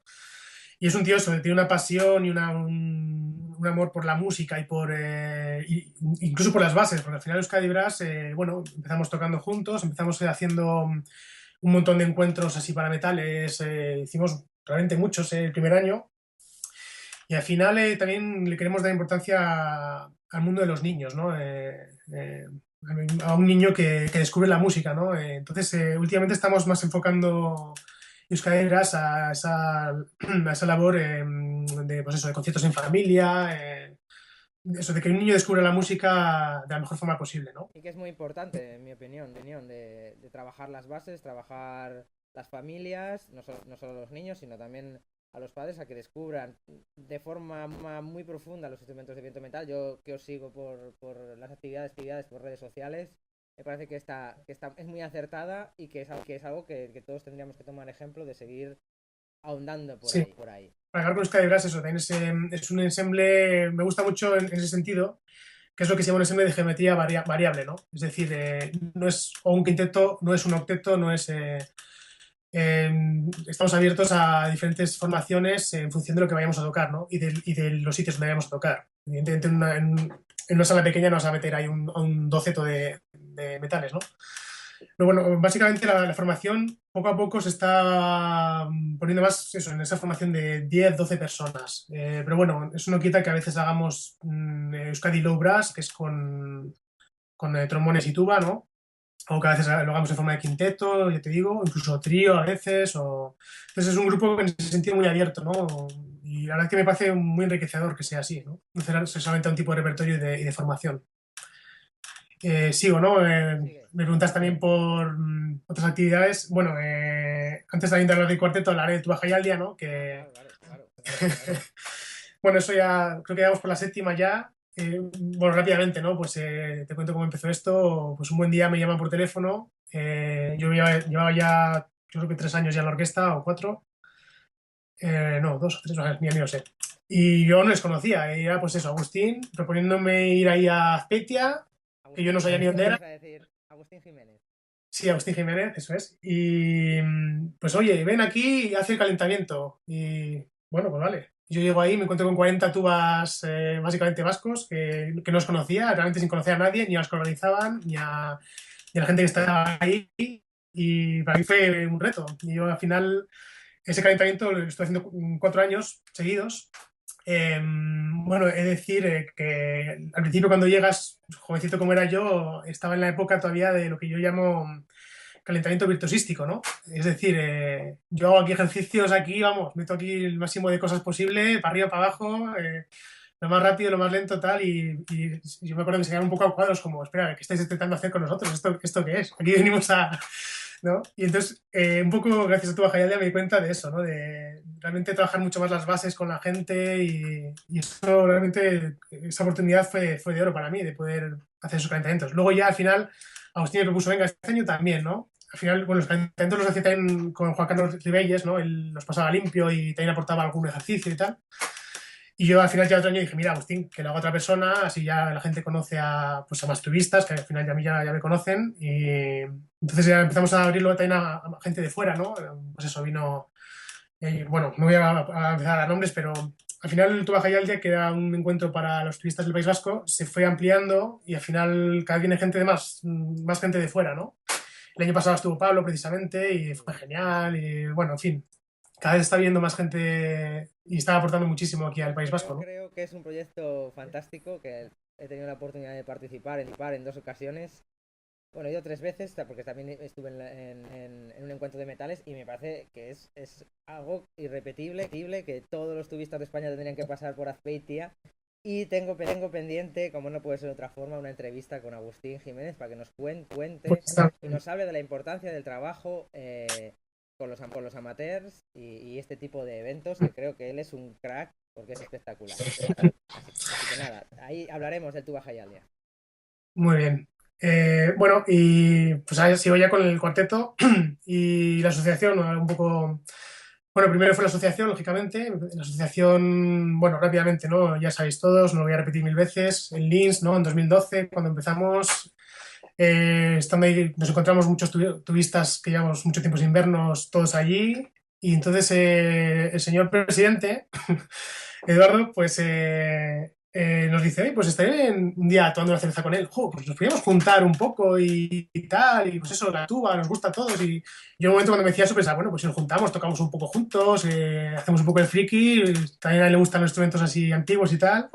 Y es un tío eso, que tiene una pasión y un amor por la música y incluso por las bases, porque al final Euskadi Brass, bueno, empezamos tocando juntos, empezamos haciendo un montón de encuentros así para metales, hicimos realmente muchos el primer año, y al final también le queremos dar importancia al mundo de los niños, ¿no? A un niño que descubre la música, ¿no? Entonces, últimamente estamos más enfocando Euskadi Brass a esa labor de, pues eso, de conciertos en familia, eso de que un niño descubra la música de la mejor forma posible, ¿no? Y que es muy importante, en mi opinión, de trabajar las bases, trabajar las familias, no solo los niños, sino también a los padres a que descubran de forma muy profunda los instrumentos de viento metal. Yo que os sigo por las actividades por redes sociales, me parece que es muy acertada y que es algo que todos tendríamos que tomar ejemplo de seguir ahondando Sí. por ahí. Para acabar con Euskadi Brass, eso, también es un ensemble, me gusta mucho en ese sentido, que es lo que se llama un ensemble de geometría variable, ¿no? Es decir, no es o un quinteto, no es un octeto, no es... estamos abiertos a diferentes formaciones en función de lo que vayamos a tocar, ¿no? Y de los sitios donde vayamos a tocar. Evidentemente, en una sala pequeña no vas a meter ahí a un doceto de metales, ¿no? Pero bueno, básicamente la formación poco a poco se está poniendo más eso, en esa formación de 10 12 personas. Pero bueno, eso no quita que a veces hagamos Euskadi Low Brass, que es con trombones y tuba, ¿no? O que a veces lo hagamos en forma de quinteto, ya te digo, incluso trío a veces. Entonces es un grupo en ese sentido muy abierto, ¿no? Y la verdad es que me parece muy enriquecedor que sea así, ¿no? No ser solamente un tipo de repertorio y de formación. Sigo, ¿no? Sigue. Me preguntas también por otras actividades. Bueno, antes también de hablar del cuarteto, hablaré de Tu Baja y al Día, ¿no? Ah, Que, claro. bueno, eso ya creo que ya vamos por la séptima ya. Bueno, rápidamente, ¿no? Pues te cuento cómo empezó esto. Pues un buen día me llaman por teléfono. Yo llevaba ya, yo creo que 3 años ya en la orquesta o 4. No, 2 o 3, ni lo sé. Y yo no les conocía. Y era pues eso, Agustín proponiéndome ir ahí a Azpeitia, que yo no sabía ni dónde era. Ibas a decir Agustín Jiménez. Sí, Agustín Jiménez, eso es. Y pues oye, ven aquí y hace el calentamiento. Y bueno, pues vale. Yo llego ahí, me encuentro con 40 tubas básicamente vascos que no os conocía, realmente sin conocer a nadie, ni a los que organizaban, ni a la gente que estaba ahí. Y para mí fue un reto. Y yo al final ese calentamiento lo estoy haciendo 4 años seguidos. Bueno, he de decir que al principio cuando llegas, jovencito como era yo, estaba en la época todavía de lo que yo llamo calentamiento virtuosístico, ¿no? Es decir, yo hago aquí ejercicios aquí, vamos, meto aquí el máximo de cosas posible, para arriba, para abajo, lo más rápido, lo más lento, tal, y yo me acuerdo que se quedaron un poco a cuadros como, espera, ¿qué estáis intentando hacer con nosotros? ¿Esto qué es? Aquí venimos a... ¿no? Y entonces, un poco gracias a tu baja ya me di cuenta de eso, ¿no? De realmente trabajar mucho más las bases con la gente y eso realmente, esa oportunidad fue de oro para mí, de poder hacer esos calentamientos. Luego ya al final, Agustín me propuso, venga, este año también, ¿no? Al final, bueno, los calentamientos los hacía también con Juan Carlos Ribelles, ¿no? Él los pasaba limpio y también aportaba algún ejercicio y tal. Y yo al final ya otro año dije, mira, Agustín, que lo haga otra persona, así ya la gente conoce pues, a más turistas, que al final ya, a mí ya me conocen. Y entonces ya empezamos a abrirlo también a gente de fuera, ¿no? Pues eso, vino, bueno, no voy a empezar a dar nombres, pero al final el Tubaja Yaldia, que era un encuentro para los turistas del País Vasco, se fue ampliando y al final cada vez viene gente de más gente de fuera, ¿no? El año pasado estuvo Pablo precisamente y fue genial y bueno, en fin, cada vez está viendo más gente y está aportando muchísimo aquí al País Vasco, Yo ¿no? creo que es un proyecto fantástico que he tenido la oportunidad de participar en 2 ocasiones. Bueno, yo 3 veces, porque también estuve en un encuentro de metales y me parece que es algo irrepetible, que todos los turistas de España tendrían que pasar por Azpeitia. Y tengo pendiente, como no puede ser de otra forma, una entrevista con Agustín Jiménez para que nos cuente Pues está y nos hable de la importancia del trabajo con los amateurs y este tipo de eventos, que creo que él es un crack porque es espectacular. Así que nada, ahí hablaremos del Tuba Hialeah. Muy bien. Bueno, y pues ahora sigo ya con el cuarteto y la asociación, ¿no? Un poco. Bueno, primero fue la asociación, lógicamente. La asociación, bueno, rápidamente, ¿no? Ya sabéis todos, no lo voy a repetir mil veces. En Linz, ¿no? En 2012, cuando empezamos, estando ahí, nos encontramos muchos turistas que llevamos mucho tiempo sin vernos, todos allí. Y entonces el señor presidente, Eduardo, pues nos dice, "Oye, pues estaré un día tomando una cerveza con él. Jo, pues nos podríamos juntar un poco y tal, y pues eso, la tuba, nos gusta a todos". Y yo en un momento cuando me decía eso pensaba, bueno, pues si nos juntamos, tocamos un poco juntos, hacemos un poco el friki, también a él le gustan los instrumentos así antiguos y tal.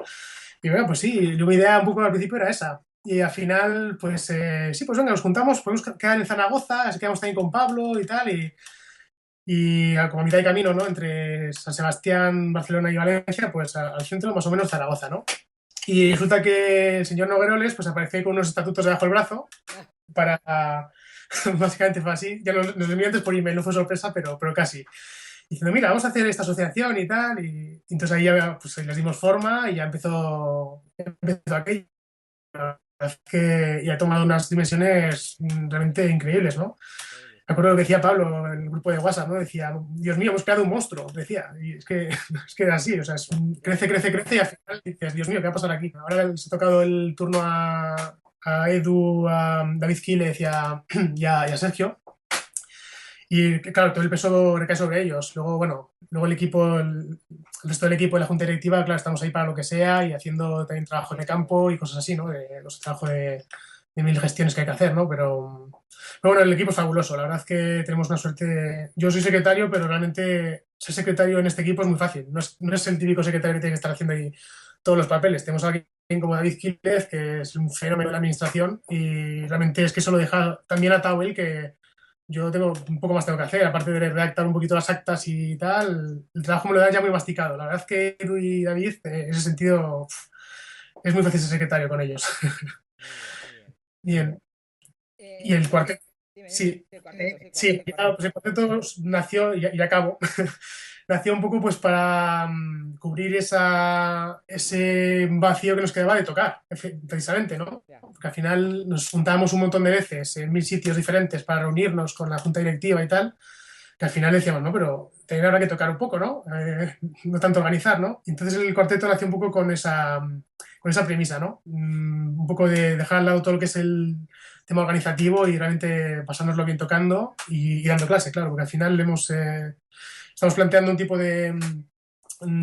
Y bueno, pues sí, mi idea un poco al principio era esa. Y al final, pues sí, pues venga, nos juntamos, podemos quedar en Zaragoza, así quedamos también con Pablo y tal, y como a mitad de camino, ¿no? Entre San Sebastián, Barcelona y Valencia, pues al centro, más o menos Zaragoza, ¿no? Y resulta que el señor Nogueroles pues apareció ahí con unos estatutos debajo del brazo para... Básicamente fue así. Ya nos lo envió antes por email, no fue sorpresa, pero casi. Diciendo, mira, vamos a hacer esta asociación y tal. Y entonces ahí ya pues, les dimos forma y ya empezó aquello. La verdad es que ya ha tomado unas dimensiones realmente increíbles, ¿no? Me acuerdo lo que decía Pablo en el grupo de WhatsApp, ¿no? Decía, Dios mío, hemos creado un monstruo, decía. Y es que, es que era así, o sea, crece, crece, crece y al final dices, Dios mío, ¿qué va a pasar aquí? Ahora les ha tocado el turno a Edu, a David Quílez y a Sergio. Y claro, todo el peso recae sobre ellos. Luego, bueno, luego el resto del equipo de la junta directiva, claro, estamos ahí para lo que sea y haciendo también trabajo de campo y cosas así, ¿no? De los trabajos de mil gestiones que hay que hacer, ¿no? Pero bueno, el equipo es fabuloso. La verdad es que tenemos una suerte. Yo soy secretario, pero realmente ser secretario en este equipo es muy fácil. No es el típico secretario que tiene que estar haciendo ahí todos los papeles. Tenemos a alguien como David Quílez, que es un fenómeno de la administración, y realmente es que eso lo deja también atado él, que yo tengo un poco más tengo que hacer, aparte de redactar un poquito las actas y tal, el trabajo me lo dan ya muy masticado. La verdad es que Edu y David, en ese sentido, es muy fácil ser secretario con ellos. Muy bien, muy bien. Bien. Y el cuarteto, Dime, sí, sí, el cuarteto, sí, sí, claro, pues el cuarteto nació, y acabo, nació un poco pues para cubrir ese vacío que nos quedaba de tocar, precisamente, ¿no? ya. Porque al final nos juntábamos un montón de veces en mil sitios diferentes para reunirnos con la junta directiva y tal, que al final decíamos, no, pero también habrá que tocar un poco, ¿no? No tanto organizar, ¿no? Y entonces el cuarteto nació un poco con esa premisa, ¿no? Un poco de dejar al lado todo lo que es el tema organizativo y realmente pasárnoslo bien tocando y dando clase, claro, porque al final estamos planteando un tipo de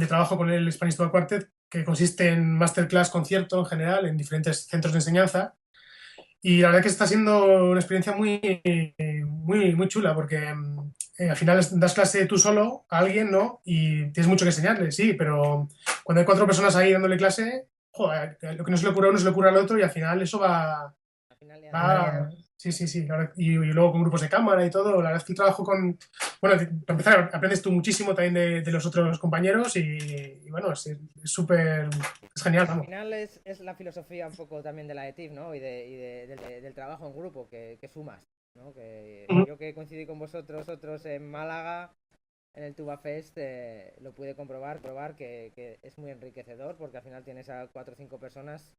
trabajo con el Spanish Tuba Quartet que consiste en masterclass, concierto en general, en diferentes centros de enseñanza. Y la verdad que está siendo una experiencia muy, muy, muy chula, porque al final das clase tú solo a alguien, ¿no? Y tienes mucho que enseñarle, sí, pero cuando hay cuatro personas ahí dándole clase, joder, lo que no se le ocurre a uno se le ocurre al otro y al final eso va. Al final Sí, sí, sí. Y luego con grupos de cámara y todo. La verdad es que el trabajo con. Bueno, para empezar, aprendes tú muchísimo también de los otros compañeros y bueno, es súper. Es genial, Al vamos. final es la filosofía un poco también de la ETIF, ¿no? Del trabajo en grupo, que sumas, ¿no? Que yo que coincidí con vosotros en Málaga, en el Tuba Fest, lo pude probar que es muy enriquecedor, porque al final tienes a 4 o 5 personas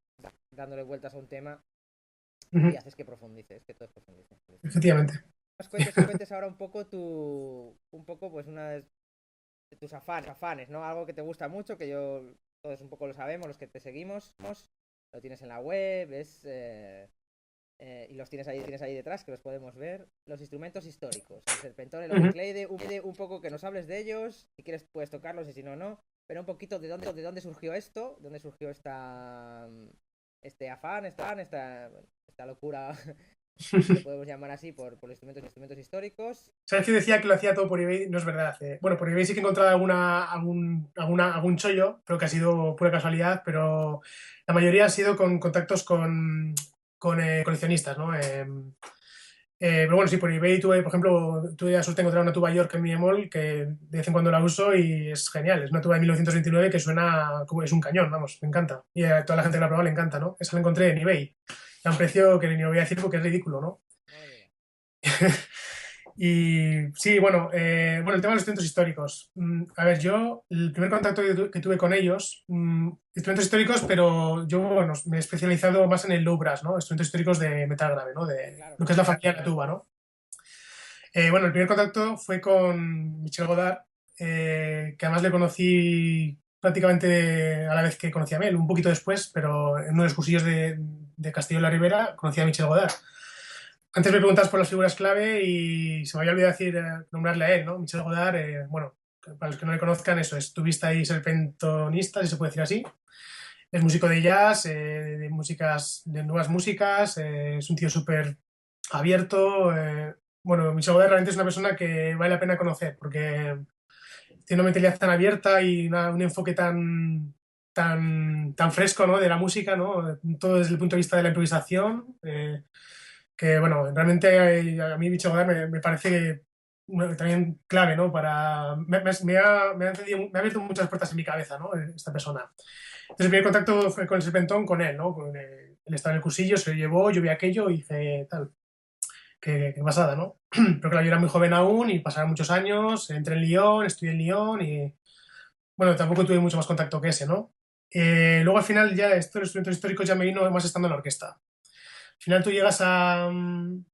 dándole vueltas a un tema y haces que profundices, que todos profundicen. Efectivamente. Cuentes ahora un poco pues una de tus afanes, ¿no? Algo que te gusta mucho, que todos un poco lo sabemos, los que te seguimos, lo tienes en la web, y los tienes ahí detrás, que los podemos ver. Los instrumentos históricos, el serpentón, el Oberkleide, un poco que nos hables de ellos, si quieres puedes tocarlos y si no, no. Pero un poquito de dónde surgió esto, dónde surgió este afán, esta locura, lo podemos llamar así, por instrumentos históricos. ¿Sabes que decía que lo hacía todo por eBay? No es verdad. Bueno, por eBay sí que he encontrado algún chollo, pero que ha sido pura casualidad, pero la mayoría ha sido con contactos con coleccionistas, ¿no? Pero bueno, sí, por eBay tuve, por ejemplo, tuve la suerte de encontrar una tuba York en mi Emol que de vez en cuando la uso y es genial. Es una tuba de 1929 que suena como es un cañón, vamos, me encanta. Y a toda la gente que la ha probado le encanta, ¿no? Esa la encontré en eBay. A un precio que ni lo voy a decir porque es ridículo, ¿no? Y sí, bueno, el tema de los instrumentos históricos. A ver, yo, el primer contacto que tuve con ellos, instrumentos históricos, pero yo, bueno, me he especializado más en el low brass, ¿no? Instrumentos históricos de metal grave, ¿no? De Claro, lo que es la claro. familia de la tuba, ¿no? Bueno, el primer contacto fue con Michel Godard, que además le conocí prácticamente a la vez que conocí a Mel, un poquito después, pero en uno de los cursillos de Castillo de la Ribera conocí a Michel Godard. Antes me preguntas por las figuras clave y se me había olvidado decir, nombrarle a él, ¿no? Michel Godard, bueno, para los que no le conozcan, eso es tubista y serpentonista, si se puede decir así. Es músico de jazz, de músicas, de nuevas músicas, es un tío súper abierto. Bueno, Michel Godard realmente es una persona que vale la pena conocer porque tiene una mentalidad tan abierta y un enfoque tan fresco, ¿no? De la música, ¿no? Todo desde el punto de vista de la improvisación. Que bueno, realmente a mí Michel Godard me parece también clave, ¿no? Me ha abierto muchas puertas en mi cabeza, ¿no? Esta persona. Entonces el primer contacto fue con el Serpentón, con él, ¿no? Él estaba en el cursillo, se lo llevó, yo vi aquello y dije, tal, qué pasada, ¿no? Pero claro, yo era muy joven aún y pasaron muchos años, entré en Lyon, estudié en Lyon y, bueno, tampoco tuve mucho más contacto que ese, ¿no? Luego al final ya estos instrumentos históricos ya me vino más estando en la orquesta. Al final tú llegas a un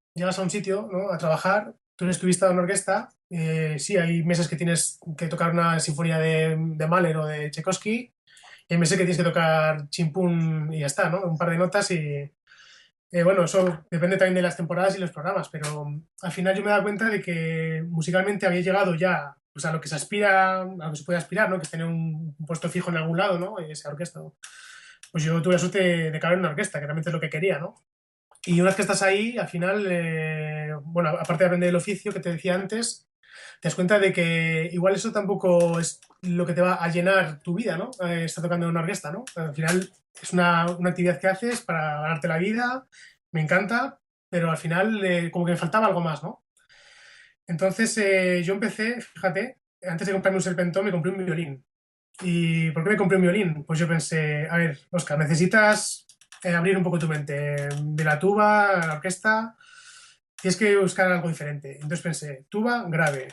sitio, ¿no? A trabajar, tú eres turista de una orquesta, sí, hay meses que tienes que tocar una sinfonía de Mahler o de Tchaikovsky, y hay meses que tienes que tocar chimpún y ya está, ¿no? Un par de notas y, bueno, eso depende también de las temporadas y los programas, pero al final yo me he dado cuenta de que musicalmente había llegado ya, pues, a lo que se aspira, a lo que se puede aspirar, ¿no? Que es tener un puesto fijo en algún lado, ¿no? Esa orquesta, ¿no? Pues yo tuve la suerte de caer en una orquesta, que realmente es lo que quería, ¿no? Y una vez que estás ahí, al final, bueno, aparte de aprender el oficio que te decía antes, te das cuenta de que igual eso tampoco es lo que te va a llenar tu vida, ¿no? Estar tocando en una orquesta, ¿no? Al final es una actividad que haces para ganarte la vida, me encanta, pero al final como que me faltaba algo más, ¿no? Entonces yo empecé, fíjate, antes de comprarme un serpentón me compré un violín. ¿Y por qué me compré un violín? Pues yo pensé, a ver, Oscar, necesitas abrir un poco tu mente. De la tuba a la orquesta, tienes que buscar algo diferente. Entonces pensé, tuba, grave,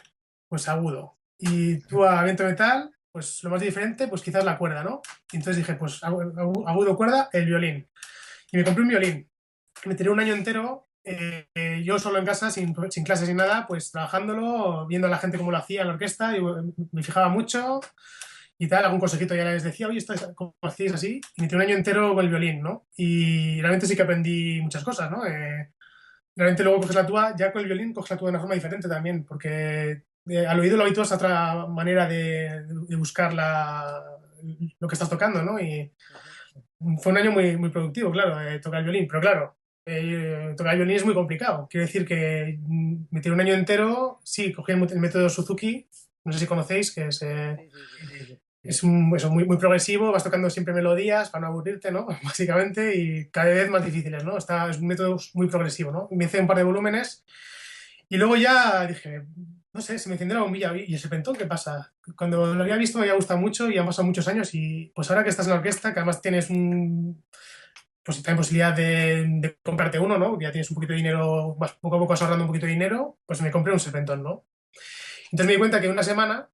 pues agudo. Y tuba, viento metal, pues lo más diferente, pues quizás la cuerda, ¿no? Y entonces dije, pues agudo, cuerda, el violín. Y me compré un violín. Me tiré un año entero, yo solo en casa, sin clases sin nada, pues trabajándolo, viendo a la gente cómo lo hacía en la orquesta, y me fijaba mucho y tal, algún consejito ya les decía, oye, esto ¿cómo hacéis así? Y me tiré un año entero con el violín, ¿no? Y realmente sí que aprendí muchas cosas, ¿no? Realmente luego coges la tuba, ya con el violín coges la tuba de una forma diferente también, porque al oído lo habituas a otra manera de buscar lo que estás tocando, ¿no? Y fue un año muy productivo, claro, tocar el violín, pero claro, tocar el violín es muy complicado. Quiero decir que me tiré un año entero, sí, cogí el método Suzuki, no sé si conocéis, que es... Sí, sí, sí. Es eso, muy progresivo, vas tocando siempre melodías para no aburrirte, ¿no? Básicamente, y cada vez más difíciles, ¿no? Es un método muy progresivo, ¿no? Me hice un par de volúmenes y luego ya dije, no sé, se me encendió la bombilla. ¿Y ese pentón qué pasa? Cuando lo había visto me había gustado mucho y han pasado muchos años y pues ahora que estás en la orquesta, que además tienes pues también posibilidad de comprarte uno, ¿no? Ya tienes un poquito de dinero, vas poco a poco vas ahorrando un poquito de dinero, pues me compré un serpentón, ¿no? Entonces me di cuenta que en una semana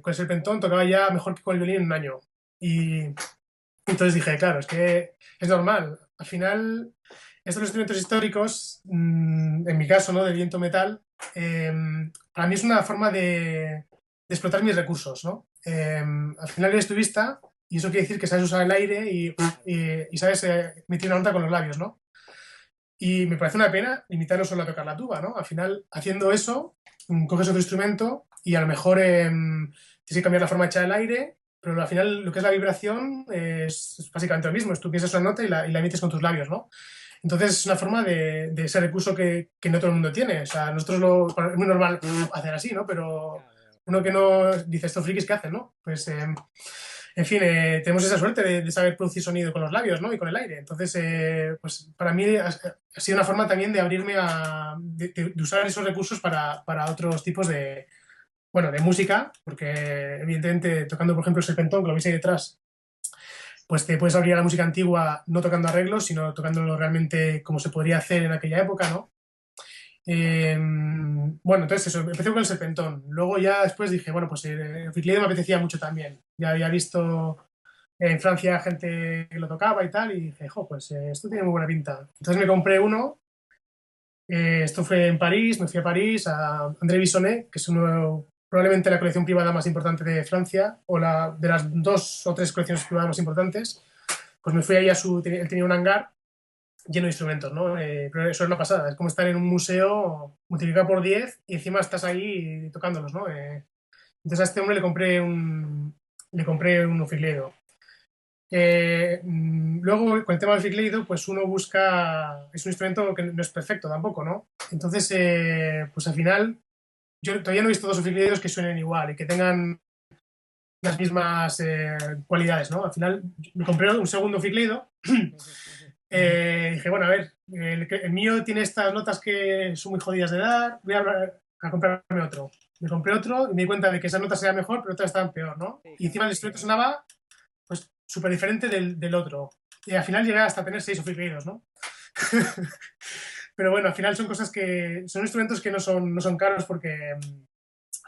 con el serpentón tocaba ya mejor que con el violín en un año. Y entonces dije, claro, es que es normal. Al final, estos instrumentos históricos, en mi caso, ¿no? Del viento metal, para mí es una forma de explotar mis recursos, ¿no? Al final eres turista y eso quiere decir que sabes usar el aire y sabes emitir una nota con los labios, ¿no? Y me parece una pena limitarlo solo a tocar la tuba, ¿no? Al final, haciendo eso, coges otro instrumento y a lo mejor tienes que cambiar la forma de echar el aire, pero al final lo que es la vibración es básicamente lo mismo. Es tú piensas una nota y la emites con tus labios, ¿no? Entonces es una forma de ese recurso que no todo el mundo tiene. O sea, nosotros es muy normal hacer así, ¿no? Pero uno que no dice, estos frikis, ¿qué hacen, no? Pues en fin, tenemos esa suerte de saber producir sonido con los labios, ¿no? Y con el aire. Entonces, pues para mí ha sido una forma también de abrirme de usar esos recursos para otros tipos bueno, de música, porque evidentemente tocando, por ejemplo, el serpentón, que lo veis ahí detrás, pues te puedes abrir a la música antigua no tocando arreglos, sino tocándolo realmente como se podría hacer en aquella época, ¿no? Bueno, entonces eso, empecé con el serpentón. Luego ya después dije, bueno, pues el Ficledo me apetecía mucho también. Ya había visto en Francia gente que lo tocaba y tal, y dije, jo, pues esto tiene muy buena pinta. Entonces me compré uno. Esto fue en París, me fui a París, a André Bissonnet, que es probablemente la colección privada más importante de Francia, o de las 2 o 3 colecciones privadas más importantes. Pues me fui ahí él tenía un hangar lleno de instrumentos, ¿no? Pero eso es una pasada, es como estar en un museo multiplicado por 10 y encima estás ahí tocándolos, ¿no? Entonces a este hombre le compré un Ufileo. Luego, con el tema del Ficleido, pues uno busca, es un instrumento que no es perfecto tampoco, ¿no? Entonces, pues al final, yo todavía no he visto 2 Ficleidos que suenen igual y que tengan las mismas cualidades, ¿no? Al final, me compré un segundo Ficleido. Dije, bueno, a ver, el mío tiene estas notas que son muy jodidas de dar, voy a comprarme otro. Me compré otro y me di cuenta de que esas notas eran mejor, pero otras estaban peor, ¿no? Sí, Y encima el claro, instrumento sonaba pues súper diferente del otro. Y al final llegué hasta tener 6 Ficleidos, ¿no? Pero bueno, al final son cosas son instrumentos que no son caros porque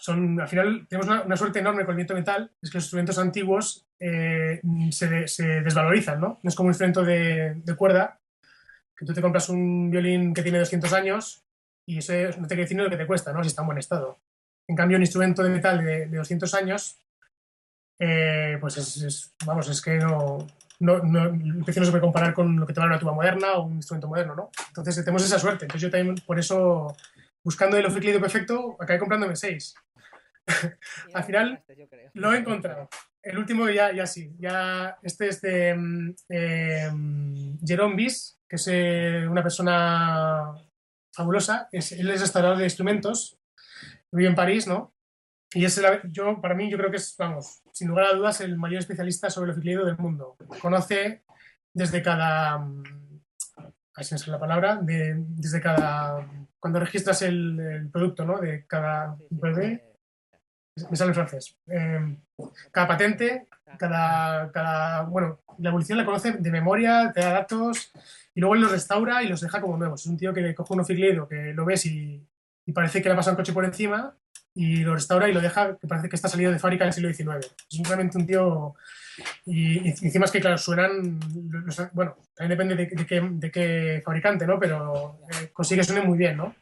al final tenemos una suerte enorme con el viento metal, es que los instrumentos antiguos se desvalorizan, ¿no? No es como un instrumento de cuerda, que tú te compras un violín que tiene 200 años y ese no te quiere decir ni lo que te cuesta, ¿no? Si está en buen estado. En cambio, un instrumento de metal de 200 años, pues vamos, es que el precio no se puede comparar con lo que te vale una tuba moderna o un instrumento moderno, ¿no? Entonces tenemos esa suerte. Entonces yo también, por eso, buscando el Oficleido perfecto, acabé comprándome 6. y no Al lo final encontraste, yo creo. lo he encontrado. El último ya sí. Este es de Jérôme Bis, que es una persona fabulosa. Él es restaurador de instrumentos. Vive en París, ¿no? Y para mí, yo creo que es, vamos, sin lugar a dudas, el mayor especialista sobre el Ficleido del mundo. Conoce desde cada, así es la palabra, desde cada, cuando registras el producto, ¿no? De cada Sí, sí, bebé, me sale en francés. Cada patente, bueno, la evolución la conoce de memoria, te da datos y luego él los restaura y los deja como nuevos. Es un tío que coge un Ficleido que lo ves y parece que le ha pasado un coche por encima y lo restaura y lo deja que parece que está salido de fábrica del siglo XIX. Es realmente un tío. Y encima es que, claro, suenan. Bueno, también depende de qué fabricante, ¿no? Pero consigue que suene muy bien, ¿no?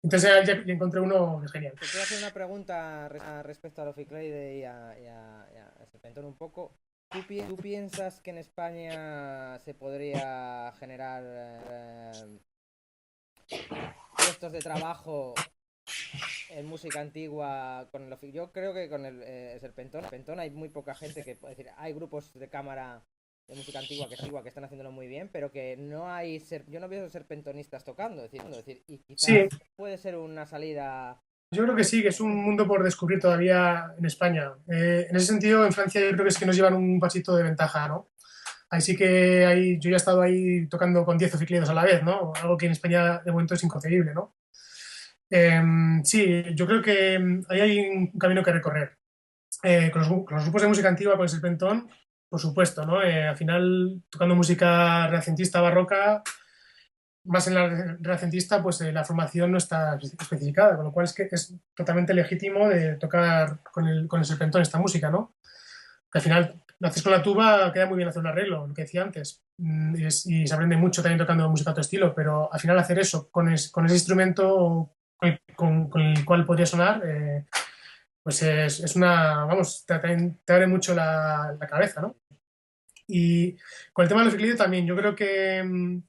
Entonces ya encontré uno que es genial. Te quiero hacer una pregunta respecto a Oficleide y a Serpentón un poco. ¿Tú piensas que en España se podría generar puestos de trabajo en música antigua con el yo creo que con el Serpentón hay muy poca gente que puede decir, hay grupos de cámara de música antigua que están haciéndolo muy bien, pero que no hay yo no veo serpentonistas tocando, decir, y quizás Sí, puede ser una salida. yo creo que sí, que es un mundo por descubrir todavía en España. En ese sentido, en Francia yo creo que es que nos llevan un pasito de ventaja, ¿no? Ahí sí que yo ya he estado ahí tocando con 10 oficleidos a la vez, ¿no? Algo que en España de momento es inconcebible, ¿no? Sí, yo creo que ahí hay un camino que recorrer. Con los grupos de música antigua, con el serpentón, por supuesto, ¿no? Al final, tocando música renacentista, barroca, más en la renacentista, pues la formación no está especificada, con lo cual es que es totalmente legítimo de tocar con el serpentón esta música, ¿no? Que al final lo haces con la tuba, queda muy bien hacer un arreglo, lo que decía antes. Y se aprende mucho también tocando música de otro estilo, pero al final hacer eso con ese instrumento con el cual podría sonar, pues es una, vamos, te abre mucho la cabeza, ¿no? Y con el tema de los ciclistas también, yo creo que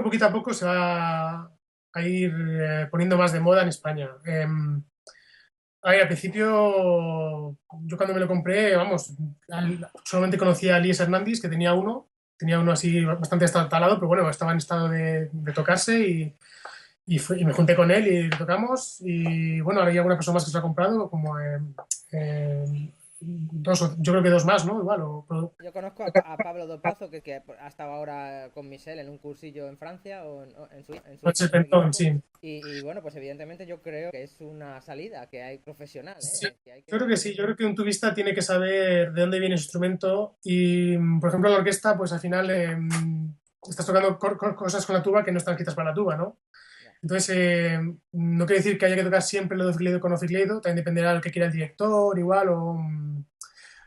poquito a poco se va a ir poniendo más de moda en España. A ver, al principio, yo cuando me lo compré, vamos, solamente conocía a Elías Hernández, que tenía uno así bastante talado, pero bueno, estaba en estado de tocarse y me junté con él y lo tocamos. Y bueno, ahora hay alguna persona más que se lo ha comprado, como yo creo que 2 más, ¿no? Igual, Yo conozco a Pablo Dopazo, que ha estado ahora con Michel en un cursillo en Francia en el Suiza, si no me serpentón, equivoco. sí. Y bueno, pues evidentemente yo creo que es una salida que hay profesional, Sí, que hay yo creo que sí, yo creo que un tubista tiene que saber de dónde viene su instrumento y, por ejemplo, la orquesta, pues al final estás tocando cosas con la tuba que no están escritas para la tuba, ¿no? Entonces, no quiere decir que haya que tocar siempre lo de off-glide con off-glide, también dependerá de lo que quiera el director, igual,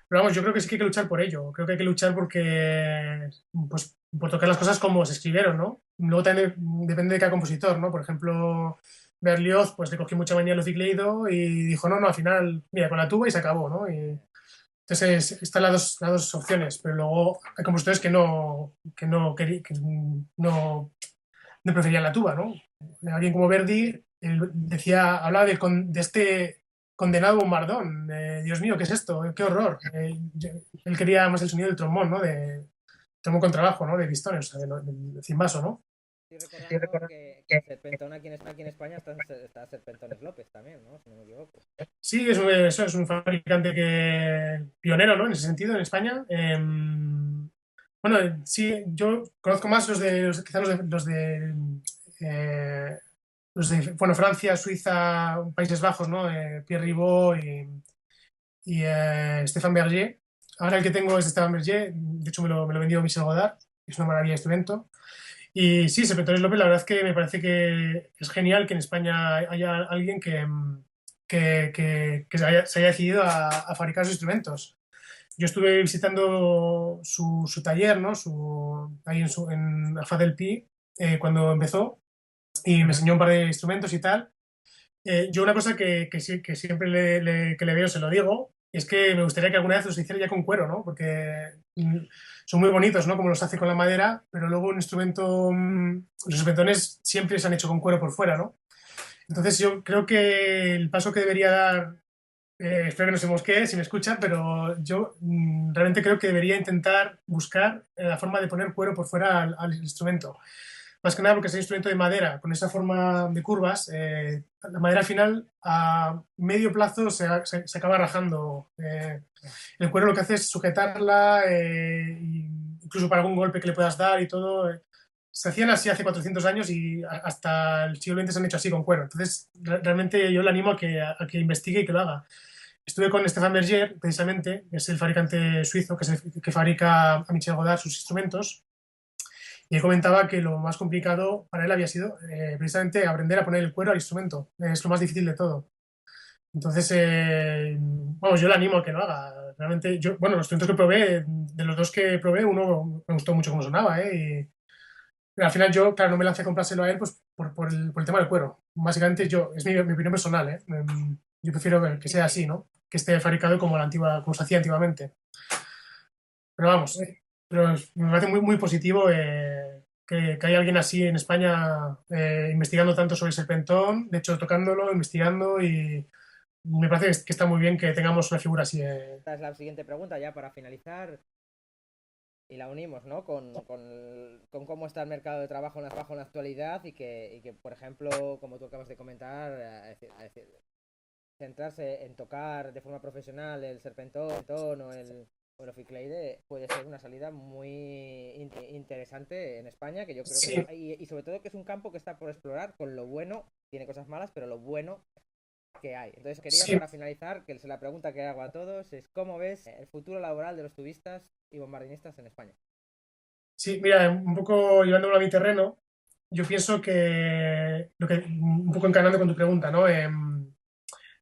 pero vamos, yo creo que sí que hay que luchar por ello. Creo que hay que luchar porque, pues, por tocar las cosas como se escribieron, ¿no? Luego también depende de cada compositor, ¿no? Por ejemplo, Berlioz, pues le cogió mucha manía al off-glide y dijo, no, no, al final, mira, con la tuba y se acabó, ¿no? Y, entonces, están las dos opciones, pero luego hay compositores que no preferían la tuba, ¿no? Alguien como Verdi él decía, hablaba de este condenado bombardón. Dios mío, ¿qué es esto? ¡Qué horror! Él quería más el sonido del trombón, ¿no? De trombón con trabajo, ¿no? De pistones, o sea, del cimbaso, ¿no? Estoy recordando que Serpentón aquí en España está Serpentones López también, ¿no? Si no me equivoco. Sí, eso es un fabricante pionero, ¿no? En ese sentido, en España. Bueno, sí, yo conozco más quizás bueno, Francia, Suiza, Países Bajos, ¿no? Pierre Ribot y Stéphane Berger. Ahora el que tengo es de Stéphane Berger, de hecho me lo vendió Michel Godard, es una maravilla de instrumento. Y sí, Serpentones López, la verdad es que me parece que es genial que en España haya alguien que se haya decidido a fabricar sus instrumentos. Yo estuve visitando su taller, ¿no? Ahí en Alfaz del Pi, cuando empezó, y me enseñó un par de instrumentos y tal. Yo una cosa que siempre que le veo, se lo digo, es que me gustaría que alguna vez los hiciera ya con cuero, ¿no? Porque son muy bonitos, ¿no? Como los hace con la madera, pero luego un instrumento, los instrumentones siempre se han hecho con cuero por fuera, ¿no? Entonces yo creo que el paso que debería dar, espero que no se mosquee si me escucha, pero yo realmente creo que debería intentar buscar la forma de poner cuero por fuera al instrumento. Más que nada porque es un instrumento de madera, con esa forma de curvas, la madera al final a medio plazo se acaba rajando. El cuero lo que hace es sujetarla, incluso para algún golpe que le puedas dar y todo. Se hacían así hace 400 años y hasta el siglo XX se han hecho así con cuero. Entonces, realmente yo le animo a que investigue y que lo haga. Estuve con Stéphane Berger, precisamente, que es el fabricante suizo que fabrica a Michel Godard sus instrumentos. Y él comentaba que lo más complicado para él había sido precisamente aprender a poner el cuero al instrumento. Es lo más difícil de todo. Entonces, vamos, yo le animo a que lo haga. Realmente, bueno, los instrumentos que probé, de los dos que probé, uno me gustó mucho cómo sonaba, pero al final yo, claro, no me lancé a comprárselo a él pues, por el tema del cuero. Básicamente, es mi opinión personal, ¿eh? Yo prefiero que sea así, ¿no? Que esté fabricado como se hacía antiguamente. Pero vamos, me parece muy, muy positivo que haya alguien así en España investigando tanto sobre el serpentón, de hecho tocándolo, investigando y me parece que está muy bien que tengamos una figura así. Esta es la siguiente pregunta ya para finalizar y la unimos, ¿no? Con cómo está el mercado de trabajo en la actualidad y que, por ejemplo, como tú acabas de comentar, centrarse en tocar de forma profesional el serpentón o el oficleide puede ser una salida muy interesante en España, que yo creo Sí. y sobre todo que es un campo que está por explorar con lo bueno, tiene cosas malas, pero lo bueno que hay. Entonces quería, Sí, para finalizar, que la pregunta que hago a todos es ¿cómo ves el futuro laboral de los tubistas y bombardinistas en España? sí, mira, un poco llevándolo a mi terreno, yo pienso un poco encarnando con tu pregunta, ¿no?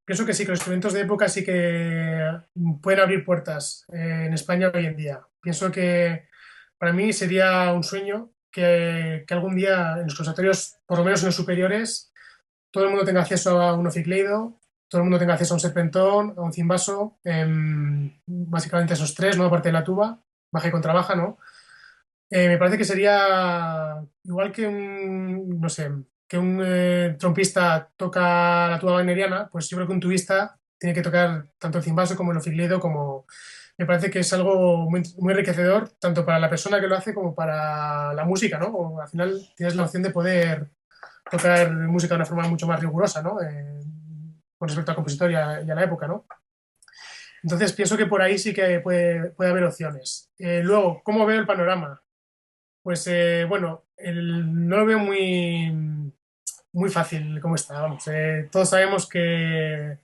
Pienso que sí, que los instrumentos de época sí que pueden abrir puertas en España hoy en día. Pienso que para mí sería un sueño que algún día en los conservatorios, por lo menos en los superiores, todo el mundo tenga acceso a un oficleido, todo el mundo tenga acceso a un serpentón, a un cimbaso, básicamente esos tres, ¿no? Aparte de la tuba, baja y contrabaja, ¿no? Me parece que sería igual que no sé, que un trompista toca la tuba wagneriana, pues yo creo que un tubista tiene que tocar tanto el cimbaso como el oficleido, como me parece que es algo muy, muy enriquecedor tanto para la persona que lo hace como para la música, ¿no? O al final tienes la opción de poder tocar música de una forma mucho más rigurosa, ¿no? Con respecto al compositor y a la época, ¿no? Entonces pienso que por ahí sí que puede haber opciones. Luego, ¿cómo veo el panorama? Pues bueno, no lo veo muy, muy fácil como está. Vamos, todos sabemos que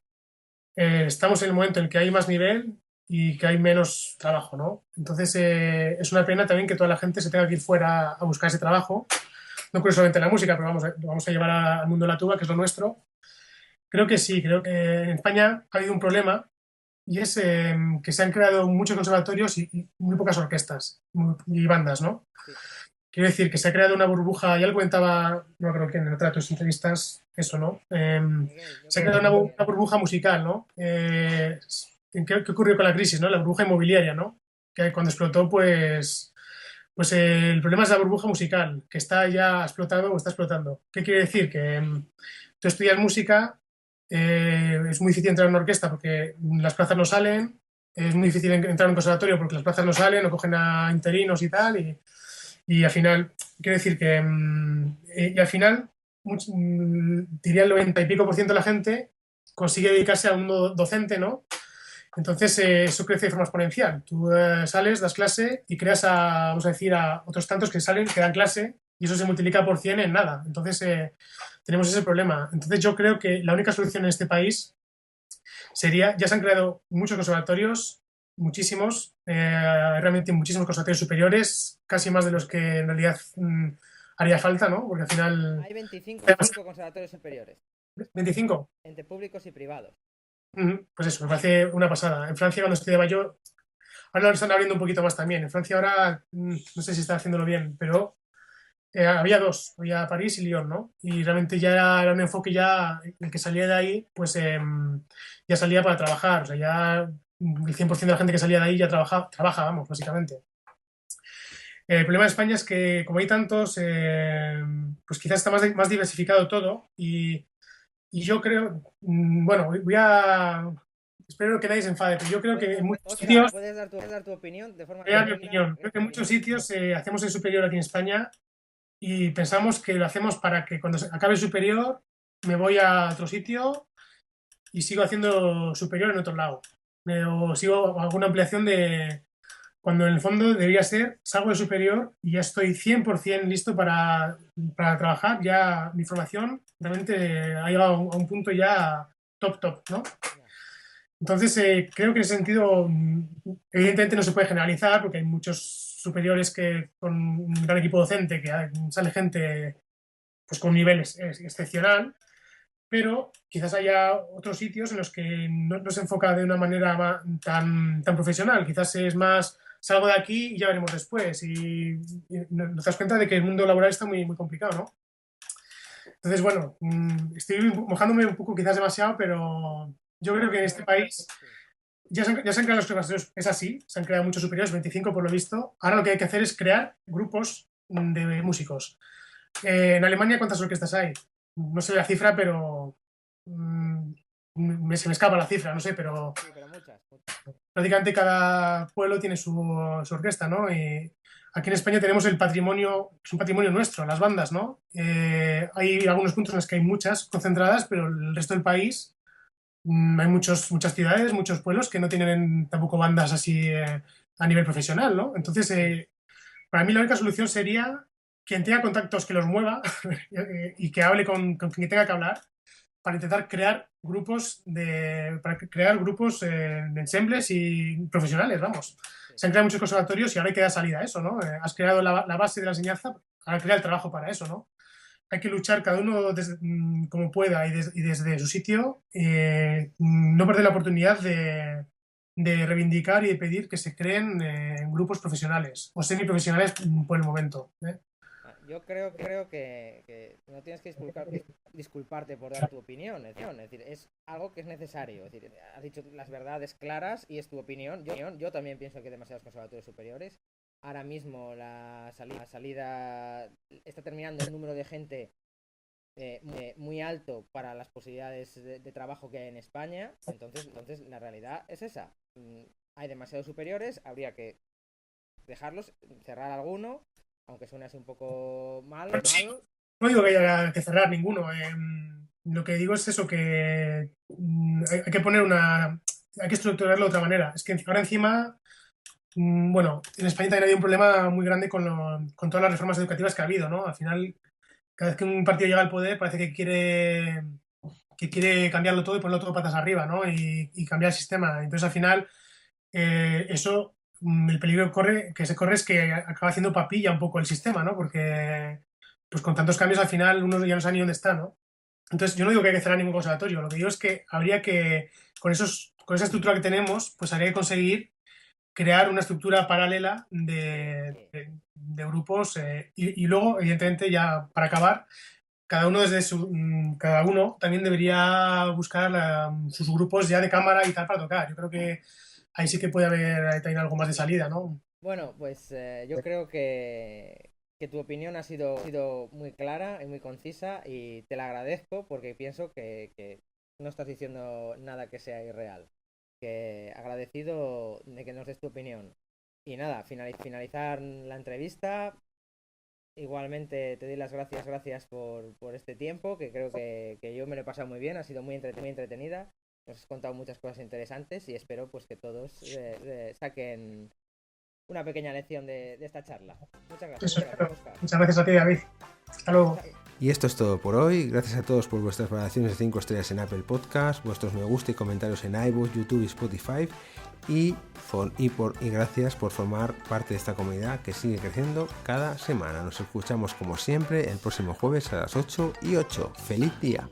estamos en el momento en el que hay más nivel y que hay menos trabajo, ¿no? Entonces es una pena también que toda la gente se tenga que ir fuera a buscar ese trabajo, no ocurre solamente en la música, pero lo vamos a llevar al mundo de la tuba, que es lo nuestro. Creo que sí, creo que en España ha habido un problema y es que se han creado muchos conservatorios y muy pocas orquestas y bandas, ¿no? Sí. Quiero decir que se ha creado una burbuja, ya lo comentaba, no creo que en otra de tus entrevistas, eso, ¿no? Miguel, yo Se ha creo creado que una burbuja musical, ¿no? ¿Qué ocurrió con la crisis, ¿no? La burbuja inmobiliaria, ¿no? Que cuando explotó, pues el problema es la burbuja musical, que está ya explotando o está explotando. ¿Qué quiere decir? Que tú estudias música, es muy difícil entrar en una orquesta porque las plazas no salen, es muy difícil entrar en un conservatorio porque las plazas no salen, o cogen a interinos y tal, y al final, quiero decir que, y al final, diría el 90 y pico por ciento de la gente consigue dedicarse a un mundo docente, ¿no? Entonces, eso crece de forma exponencial. Tú sales, das clase y creas vamos a decir, a otros tantos que salen, que dan clase, y eso se multiplica por 100 en nada. Entonces, tenemos ese problema. Entonces, yo creo que la única solución en este país sería, ya se han creado muchos conservatorios, muchísimos, realmente muchísimos conservatorios superiores, casi más de los que en realidad haría falta, ¿no? Porque al final... hay 25 conservatorios superiores, 25. entre públicos y privados. Pues eso, me parece una pasada. En Francia, cuando estudiaba yo, ahora lo están abriendo un poquito más también. En Francia ahora, no sé si está haciéndolo bien, pero había dos, había París y Lyon, ¿no? Y realmente ya era un enfoque ya, el que salía de ahí, pues ya salía para trabajar. O sea, ya el 100% de la gente que salía de ahí ya trabaja, vamos, básicamente. El problema de España es que como hay tantos, pues quizás está más diversificado todo y yo creo, bueno, espero que nadie se enfade, pero yo creo que en muchos Oscar, sitios, puedes dar tu opinión de forma voy a dar mi rotunda. opinión, creo que en muchos sitios hacemos el superior aquí en España y pensamos que lo hacemos para que cuando acabe el superior me voy a otro sitio y sigo haciendo superior en otro lado. O sigo alguna ampliación de cuando en el fondo debería ser, salgo de superior y ya estoy 100% listo para trabajar. Ya mi formación realmente ha llegado a un punto ya top, ¿no? Entonces, creo que en ese sentido, evidentemente no se puede generalizar porque hay muchos superiores que con un gran equipo docente, que sale gente pues con niveles excepcional, pero quizás haya otros sitios en los que no se enfoca de una manera tan profesional. Quizás es más, salgo de aquí y ya veremos después. Y no te das cuenta de que el mundo laboral está muy complicado, ¿no? Entonces, bueno, estoy mojándome un poco, quizás demasiado, pero yo creo que en este país ya se han creado los conservatorios, es así, se han creado muchos superiores, 25 por lo visto. Ahora lo que hay que hacer es crear grupos de músicos. En Alemania, ¿cuántas orquestas hay? No sé la cifra, pero se me escapa la cifra, no sé, pero Sí, pero muchas. prácticamente cada pueblo tiene su orquesta, ¿no? Y aquí en España tenemos el patrimonio, es un patrimonio nuestro, las bandas, ¿no? Hay algunos puntos en los que hay muchas concentradas, pero el resto del país hay muchas ciudades, muchos pueblos que no tienen tampoco bandas así a nivel profesional, ¿no? Entonces, para mí la única solución sería quien tenga contactos que los mueva y que hable con quien tenga que hablar para intentar crear grupos de ensembles y profesionales, vamos. Se han creado muchos conservatorios y ahora hay que dar salida a eso, ¿no? Has creado la base de la enseñanza, ahora crea el trabajo para eso, ¿no? Hay que luchar cada uno como pueda y desde su sitio, no perder la oportunidad de reivindicar y de pedir que se creen grupos profesionales o semiprofesionales por el momento. Yo creo que no tienes que disculparte por dar tu opinión. Es decir, es algo que es necesario. Es decir, has dicho las verdades claras y es tu opinión. Yo también pienso que hay demasiados conservatorios superiores. Ahora mismo la salida está terminando el número de gente muy alto para las posibilidades de trabajo que hay en España. Entonces la realidad es esa. Hay demasiados superiores, habría que dejarlos, cerrar alguno, aunque suene así un poco mal. No digo que haya que cerrar ninguno. Lo que digo es eso, que hay que poner hay que estructurarlo de otra manera. Es que ahora encima, bueno, en España también hay un problema muy grande con todas las reformas educativas que ha habido, ¿no? Al final, cada vez que un partido llega al poder, parece que quiere cambiarlo todo y ponerlo todo patas arriba, ¿no? Y cambiar el sistema. Entonces, al final, eso, el peligro que se corre es que acaba haciendo papilla un poco el sistema, ¿no? Porque pues con tantos cambios al final uno ya no sabe ni dónde está, ¿no? Entonces yo no digo que hay que cerrar ningún conservatorio, lo que digo es que habría que, con esa estructura que tenemos, pues habría que conseguir crear una estructura paralela de grupos y luego, evidentemente, ya para acabar, cada uno también debería buscar sus grupos ya de cámara y tal para tocar. Yo creo que ahí sí que puede haber también algo más de salida, ¿no? Bueno, pues yo creo que tu opinión ha sido muy clara y muy concisa y te la agradezco porque pienso que no estás diciendo nada que sea irreal. Que agradecido de que nos des tu opinión. Y nada, finalizar la entrevista. Igualmente te doy las gracias por este tiempo, que creo que yo me lo he pasado muy bien, ha sido muy entretenida. Nos has contado muchas cosas interesantes y espero pues que todos saquen una pequeña lección de esta charla. Muchas gracias, Eso Oscar. espero. Muchas gracias a ti, David. Hasta luego. Y esto es todo por hoy. Gracias a todos por vuestras valoraciones de 5 estrellas en Apple Podcast, vuestros me gusta y comentarios en iVoox, YouTube y Spotify. Y gracias por formar parte de esta comunidad que sigue creciendo cada semana. Nos escuchamos como siempre el próximo jueves a las 8:08. ¡Feliz día!